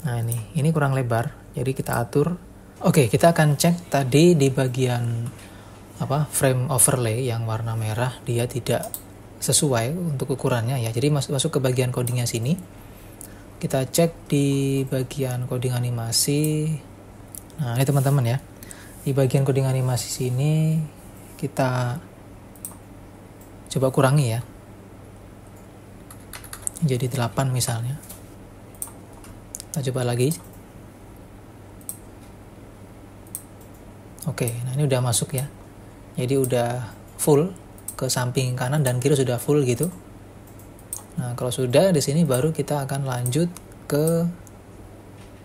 Nah, ini kurang lebar. Jadi kita atur. Oke, kita akan cek tadi di bagian frame overlay yang warna merah dia tidak sesuai untuk ukurannya ya. Jadi masuk ke bagian codingnya sini. Kita cek di bagian coding animasi. Nah, ini teman-teman ya. Di bagian coding animasi sini kita coba kurangi ya. Jadi 8 misalnya. Kita coba lagi. Oke, nah ini udah masuk ya. Jadi udah full ke samping kanan dan kiri sudah full gitu. Nah, kalau sudah di sini baru kita akan lanjut ke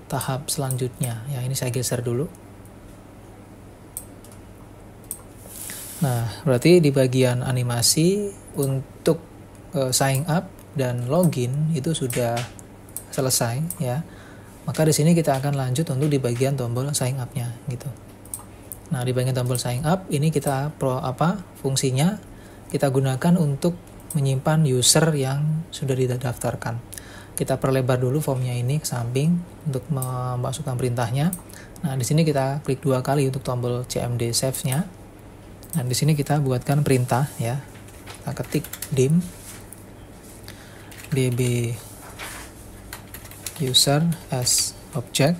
tahap selanjutnya. Ya, ini saya geser dulu. Nah, berarti di bagian animasi untuk sign up dan login itu sudah selesai ya. Maka di sini kita akan lanjut untuk di bagian tombol sign up-nya gitu. Nah, di bagian tombol sign up ini kita fungsinya kita gunakan untuk menyimpan user yang sudah didaftarkan. Kita perlebar dulu formnya ini ke samping untuk memasukkan perintahnya. Nah, di sini kita klik 2 kali untuk tombol CMD save-nya. Dan di sini kita buatkan perintah ya. Kita ketik dim db user as object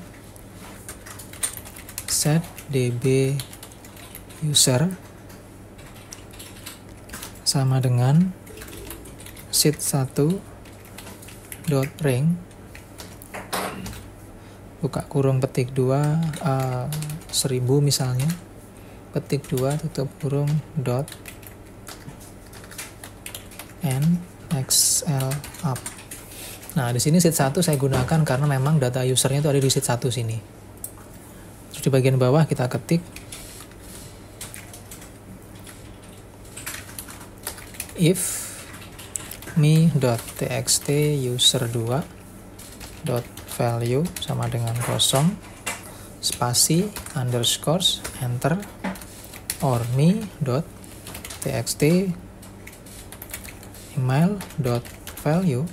set db user sama dengan sheet1 dot ring buka kurung petik 2 1000 misalnya, petik 2 tutup kurung dot n xl up. Nah, di sini sheet 1 saya gunakan karena memang data usernya itu ada di sheet 1 sini. Terus di bagian bawah kita ketik if me.txt user2.value sama dengan kosong spasi underscore enter or me.txt email.value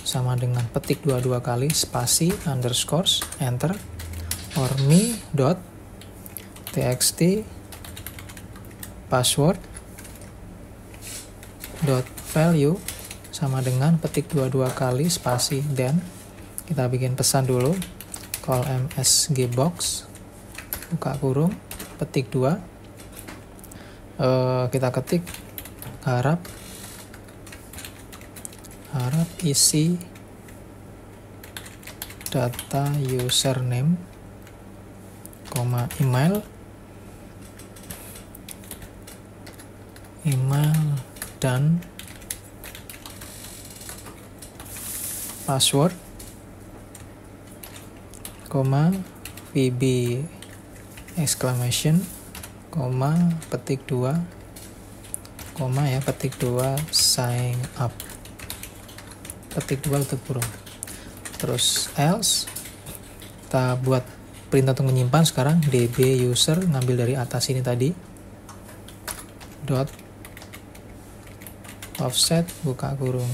sama dengan petik 2 kali spasi underscore enter or me.txt password .value sama dengan petik 2 kali spasi dan kita bikin pesan dulu call msgbox buka kurung petik 2 kita ketik harap isi data username email dan password, VB exclamation, petik 2, petik 2 sign up, petik 2 tutup kurung. Terus else kita buat perintah untuk menyimpan sekarang db user ngambil dari atas ini tadi dot offset buka kurung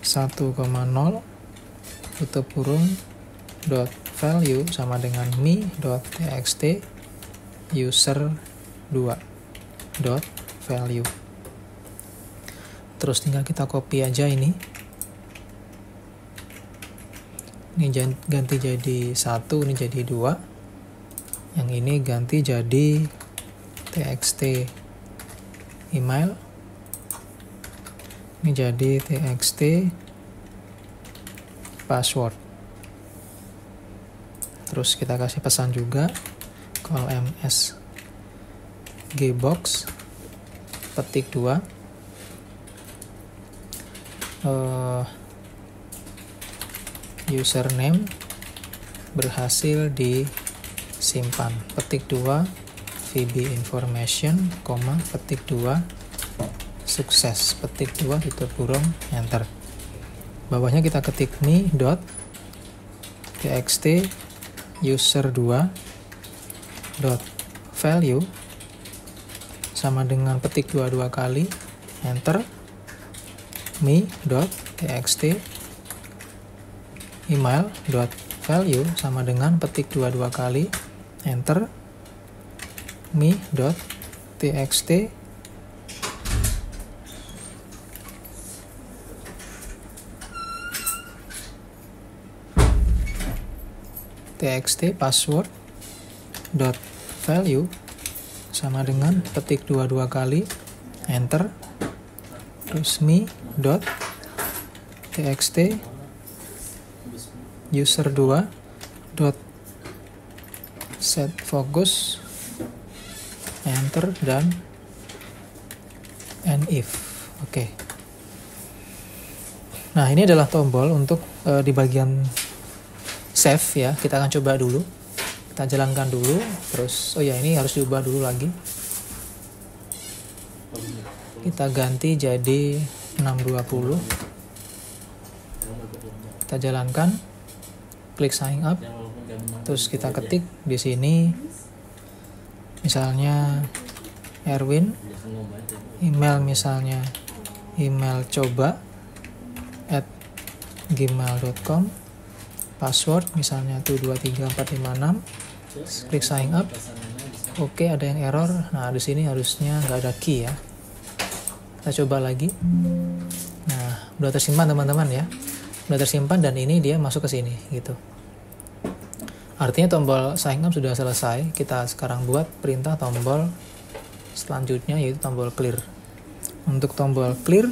1,0 tutup kurung dot value sama dengan me.txt user2 dot value. Terus tinggal kita copy aja ini ganti jadi 1, ini jadi 2, yang ini ganti jadi txt email, ini jadi txt password. Terus kita kasih pesan juga call msgbox petik 2 username berhasil disimpan petik 2 VB information, petik 2 sukses petik 2 tutup kurung enter. Bawahnya kita ketik me.txt user2 dot value sama dengan petik 2 kali enter me.txt email.value sama dengan petik 2 kali enter me.txt password dot value sama dengan petik 2 kali enter terus me.txt user2 dot set focus enter dan and if. Oke. Nah, ini adalah tombol untuk di bagian save ya. Kita akan coba dulu. Kita jalankan dulu. Terus ini harus diubah dulu lagi. Kita ganti jadi 620. Kita jalankan. Klik sign up. Terus kita ketik di sini misalnya Erwin, email misalnya email coba@gmail.com, password misalnya tuh 23456, klik sign up. Oke, ada yang error. Nah, di sini harusnya nggak ada key ya. Kita coba lagi. Nah, udah tersimpan teman-teman ya. Udah tersimpan dan ini dia masuk ke sini gitu. Artinya tombol sign up sudah selesai. Kita sekarang buat perintah tombol selanjutnya, yaitu tombol clear. Untuk tombol clear,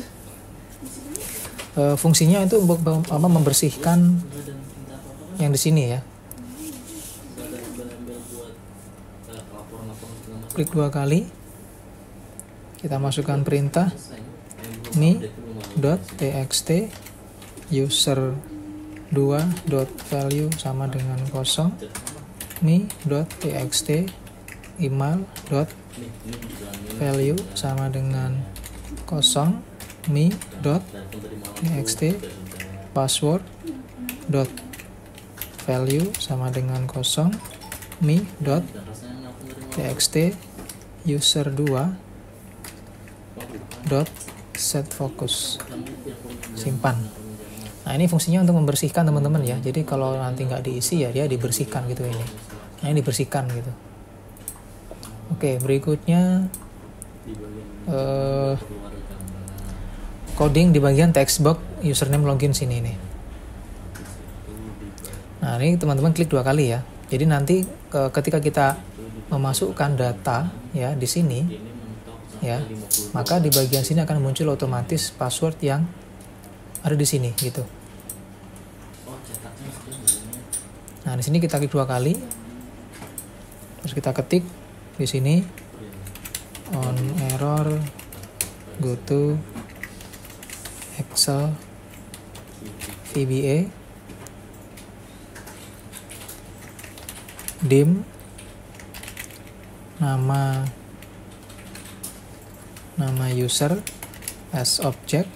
fungsinya itu untuk membersihkan yang di sini ya. Klik 2 kali. Kita masukkan perintah mi.txt user2.value sama dengan 0, mi.txt email.value sama dengan 0, mi.txt password.value sama dengan 0, mi.txt user2.setFocus. Simpan. Nah, ini fungsinya untuk membersihkan teman-teman ya. Jadi kalau nanti nggak diisi ya dia dibersihkan gitu ini. Nah, ini dibersihkan gitu. Oke, berikutnya coding di bagian text box username login sini nih. Nah, ini teman-teman klik 2 kali ya. Jadi nanti ketika kita memasukkan data ya di sini ya, maka di bagian sini akan muncul otomatis password yang ada di sini gitu. Nah, di sini kita klik 2 kali. Terus kita ketik di sini on error go to Excel VBA dim nama user as object,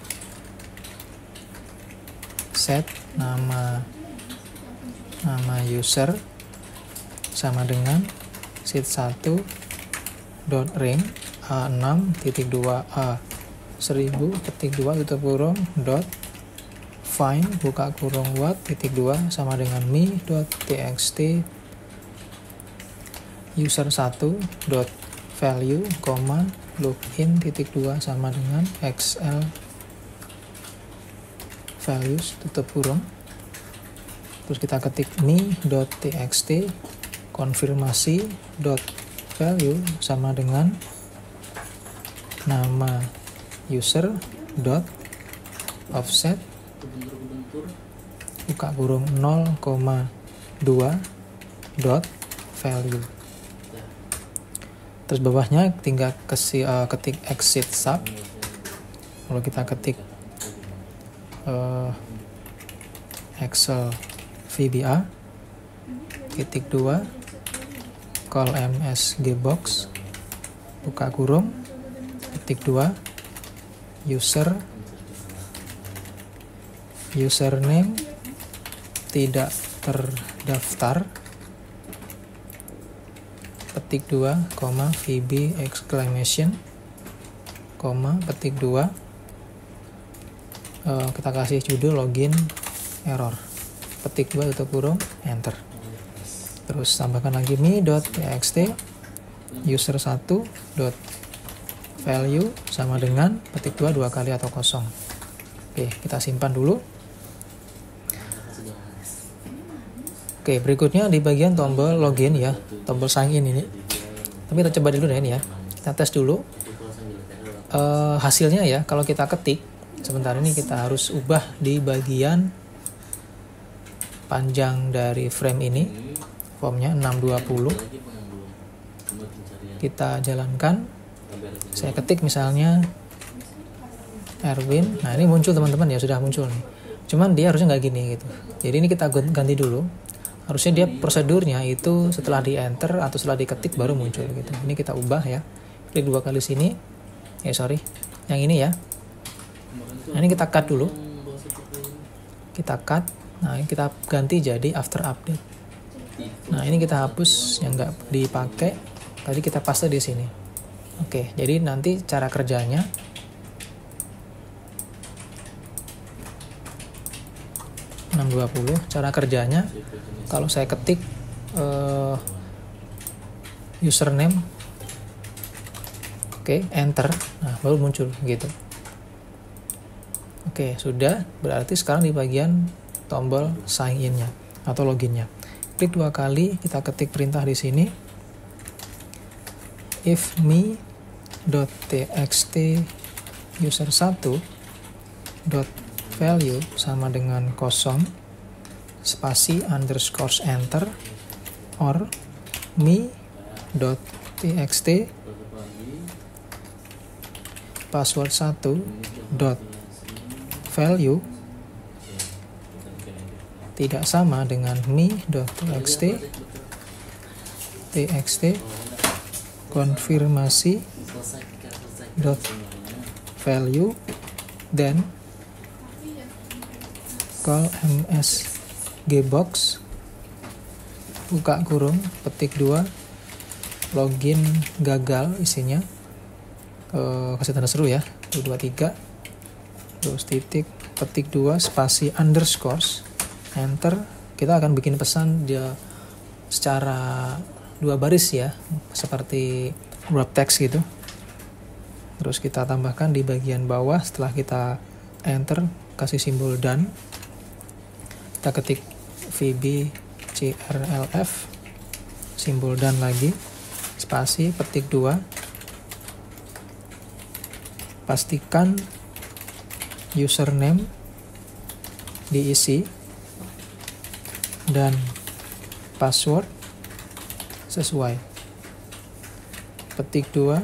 set nama user sama dengan sheet1 dot range a6.2 a1000.2 tutup kurung dot find buka kurung what .2 sama dengan mi.txt user1 dot value login .2 sama dengan xl values tutup kurung. Terus kita ketik mi.txt konfirmasi .value sama dengan nama user .offset buka kurung 0,2 .value. Terus bawahnya tinggal ketik exit sub. Kalau kita ketik Excel VBA titik 2 call MSG box buka kurung titik 2 username tidak terdaftar petik 2, VB exclamation, petik 2, kita kasih judul login error, petik 2 tutup kurung, enter. Terus tambahkan lagi mi.txt user1.value sama dengan petik 2 2 kali atau kosong. Oke, kita simpan dulu. Oke, berikutnya di bagian tombol login ya, tombol sign in ini. Tapi kita coba dulu deh ini ya. Kita tes dulu hasilnya ya. Kalau kita ketik, sebentar ini kita harus ubah di bagian panjang dari frame ini. Formnya 620. Kita jalankan. Saya ketik misalnya Erwin. Nah, ini muncul teman-teman ya, sudah muncul nih. Cuman dia harusnya nggak gini gitu. Jadi ini kita ganti dulu. Harusnya dia prosedurnya itu setelah di enter atau setelah diketik baru muncul gitu. Ini kita ubah ya. Klik 2 kali sini. Yang ini ya. Nah, ini kita cut dulu. Kita cut. Nah, ini kita ganti jadi after update. Nah, ini kita hapus yang nggak dipakai. Tadi kita paste di sini. Oke, jadi nanti cara kerjanya 620. Cara kerjanya, kalau saya ketik username, oke, enter, nah baru muncul gitu. Oke, sudah. Berarti sekarang di bagian tombol sign in-nya atau login-nya, klik 2 kali, kita ketik perintah di sini, if me.txt user1.value sama dengan 0, spasi underscore enter, or me.txt password 1.value tidak sama dengan me.txt konfirmasi .value, dan call msgbox buka kurung petik 2 login gagal, isinya kasih tanda seru ya, 1 2 3 terus titik petik 2 spasi underscore enter. Kita akan bikin pesan dia secara 2 baris ya, seperti wrap text gitu. Terus kita tambahkan di bagian bawah, setelah kita enter kasih simbol done, kita ketik vbcrlf simbol done lagi, spasi petik 2, pastikan username diisi dan password sesuai. Petik 2,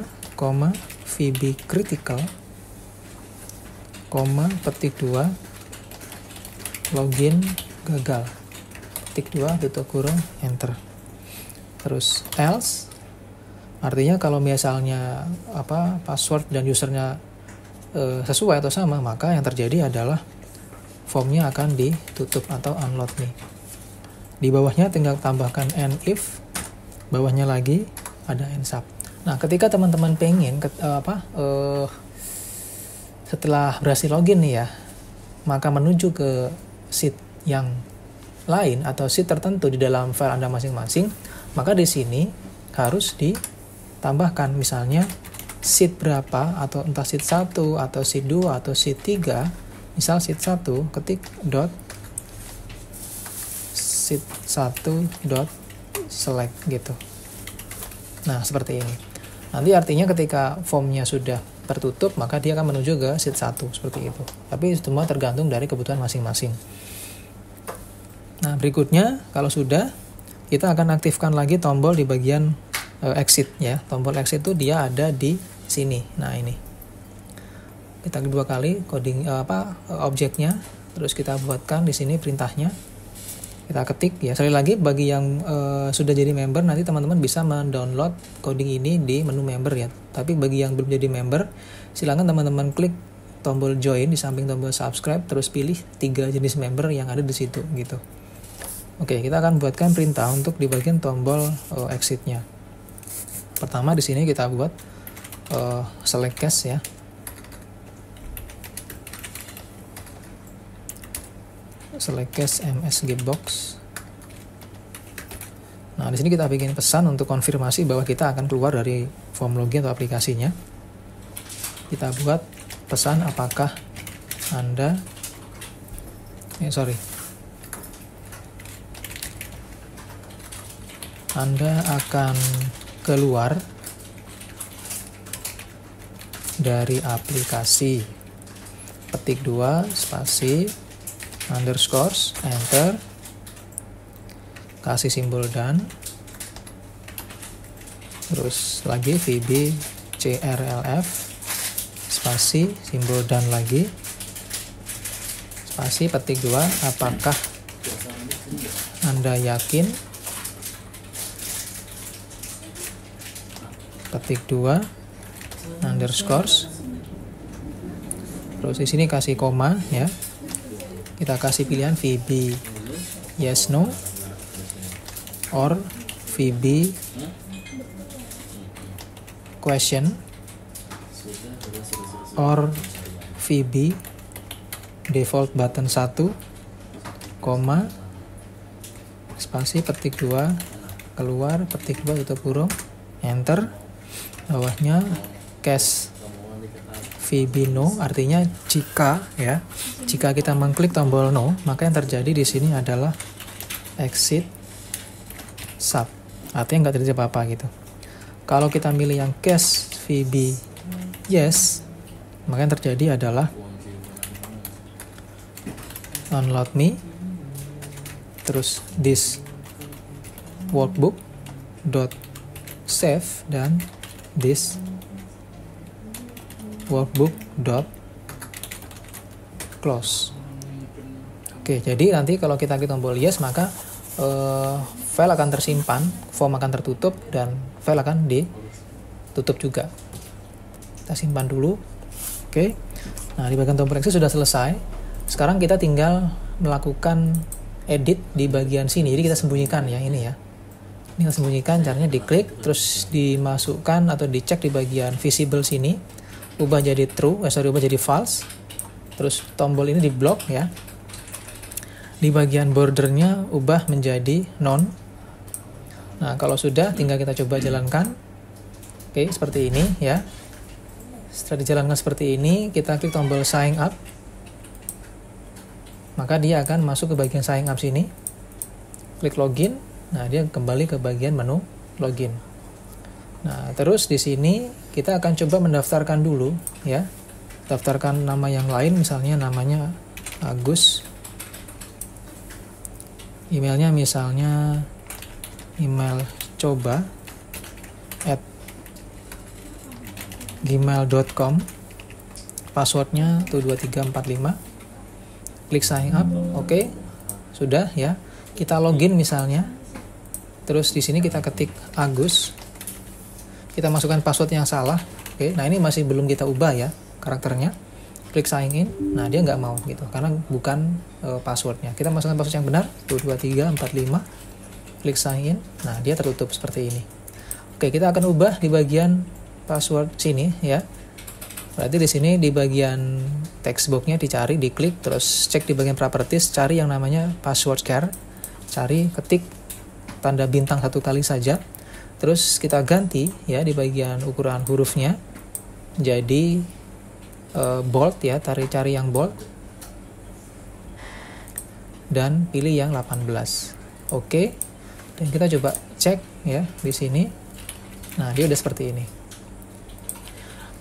VB critical, petik 2 login gagal, petik 2 tutup kurung enter. Terus else artinya kalau misalnya password dan usernya sesuai atau sama, maka yang terjadi adalah formnya akan ditutup atau unload nih. Di bawahnya tinggal tambahkan and if, bawahnya lagi ada and sub. Nah, ketika teman-teman pengen setelah berhasil login nih ya, maka menuju ke sheet yang lain atau sheet tertentu di dalam file Anda masing-masing, maka di sini harus ditambahkan misalnya sheet berapa, atau entah sheet 1 atau sheet 2 atau sheet 3. Misal sheet 1 ketik sheet 1.select gitu. Nah, seperti ini. Nanti artinya ketika formnya sudah tertutup, maka dia akan menuju ke sheet 1 seperti itu. Tapi semua tergantung dari kebutuhan masing-masing. Nah, berikutnya kalau sudah, kita akan aktifkan lagi tombol di bagian exit ya. Tombol exit itu dia ada di sini. Nah, ini. Kita 2 kali coding objeknya, terus kita buatkan di sini perintahnya. Kita ketik ya. Sekali lagi bagi yang sudah jadi member, nanti teman-teman bisa mendownload coding ini di menu member ya. Tapi bagi yang belum jadi member, silakan teman-teman klik tombol join di samping tombol subscribe, terus pilih 3 jenis member yang ada di situ gitu. Oke, kita akan buatkan perintah untuk di bagian tombol exitnya. Pertama di sini kita buat select case ya. Select case msgbox. Nah, di sini kita bikin pesan untuk konfirmasi bahwa kita akan keluar dari form login atau aplikasinya. Kita buat pesan apakah Anda Anda akan keluar dari aplikasi. Petik 2 spasi underscore enter, kasih simbol done, terus lagi vbcrlf spasi simbol done lagi, spasi petik 2 apakah Anda yakin, petik 2 underscore, terus di sini kasih koma ya. Kita kasih pilihan VB yes no or VB question or VB default button 1 koma, spasi, petik 2, keluar, petik 2, tutup kurung, enter. Bawahnya case VB no, artinya jika kita mengklik tombol no, maka yang terjadi di sini adalah exit sub, artinya nggak terjadi apa-apa gitu. Kalau kita milih yang case VB yes, maka yang terjadi adalah unload me, terus this workbook dot save dan this workbook dot close. Oke, jadi nanti kalau kita klik tombol yes, maka file akan tersimpan, form akan tertutup, dan file akan ditutup juga. Kita simpan dulu. Oke. Nah, di bagian tombol exit sudah selesai. Sekarang kita tinggal melakukan edit di bagian sini. Jadi kita sembunyikan ya, ini ya. Ini kita sembunyikan, caranya diklik, terus dimasukkan atau dicek di bagian visible sini. Ubah jadi true, ubah jadi false. Terus tombol ini diblok ya. Di bagian bordernya ubah menjadi none. Nah, kalau sudah tinggal kita coba jalankan. Oke, seperti ini ya. Setelah dijalankan seperti ini, kita klik tombol sign up. Maka dia akan masuk ke bagian sign up sini. Klik login. Nah, dia kembali ke bagian menu login. Nah, terus di sini kita akan coba mendaftarkan dulu ya. Daftarkan nama yang lain, misalnya namanya Agus. Emailnya misalnya email coba @gmail.com, passwordnya 12345. Klik sign up, oke. Sudah ya. Kita login misalnya. Terus di sini kita ketik Agus. Kita masukkan password yang salah. Oke, nah ini masih belum kita ubah ya karakternya. Klik sign in. Nah, dia nggak mau gitu karena bukan passwordnya. Kita masukkan password yang benar 12345. Klik sign in. Nah, dia tertutup seperti ini. Oke, kita akan ubah di bagian password sini ya. Berarti di sini di bagian text box-nya dicari, diklik, terus cek di bagian properties, cari yang namanya password care. Cari, ketik tanda bintang 1 kali saja. Terus kita ganti ya di bagian ukuran hurufnya jadi bold ya, cari yang bold dan pilih yang 18. Oke. Dan kita coba cek ya di sini. Nah, dia udah seperti ini.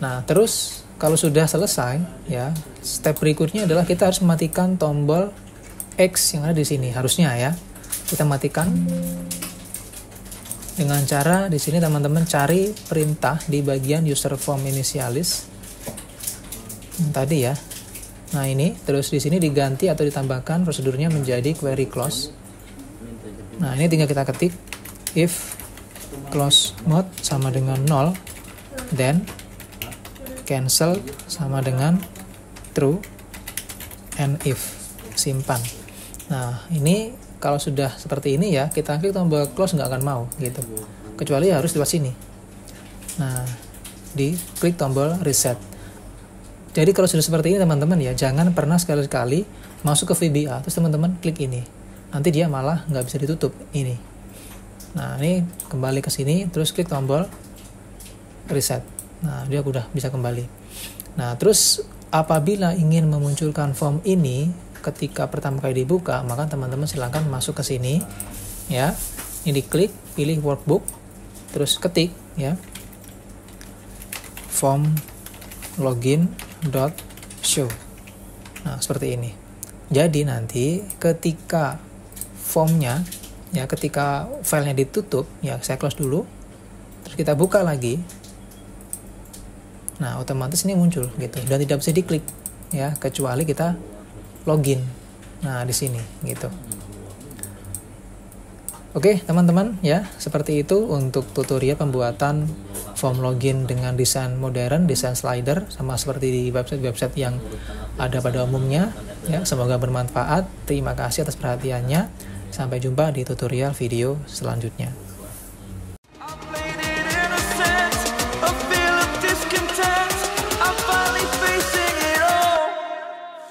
Nah, terus kalau sudah selesai ya, step berikutnya adalah kita harus mematikan tombol X yang ada di sini harusnya ya. Kita matikan dengan cara di sini teman-teman cari perintah di bagian user form initialis tadi ya. Nah, ini terus di sini diganti atau ditambahkan prosedurnya menjadi query close. Nah, ini tinggal kita ketik if close mode sama dengan 0, then cancel sama dengan true, and if simpan. Nah, ini kalau sudah seperti ini ya, kita klik tombol close nggak akan mau gitu, kecuali harus lewat sini. Nah, di klik tombol reset. Jadi kalau sudah seperti ini teman-teman ya, jangan pernah sekali-kali masuk ke VBA terus teman-teman klik ini, nanti dia malah nggak bisa ditutup ini. Nah, ini kembali ke sini terus klik tombol reset. Nah, dia udah bisa kembali. Nah, terus apabila ingin memunculkan form ini ketika pertama kali dibuka, maka teman-teman silahkan masuk ke sini ya. Ini diklik, pilih workbook, terus ketik ya form login dot show. Nah, seperti ini. Jadi nanti ketika formnya ya, ketika filenya ditutup ya, saya close dulu, terus kita buka lagi. Nah, otomatis ini muncul gitu dan tidak bisa diklik ya, kecuali kita login. Nah, di sini gitu. Oke, teman-teman ya, seperti itu untuk tutorial pembuatan form login dengan desain modern, desain slider, sama seperti di website-website yang ada pada umumnya ya. Semoga bermanfaat. Terima kasih atas perhatiannya. Sampai jumpa di tutorial video selanjutnya.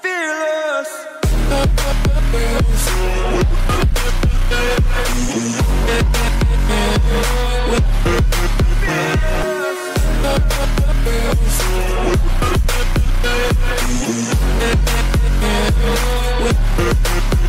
Fearless. We'll be right back.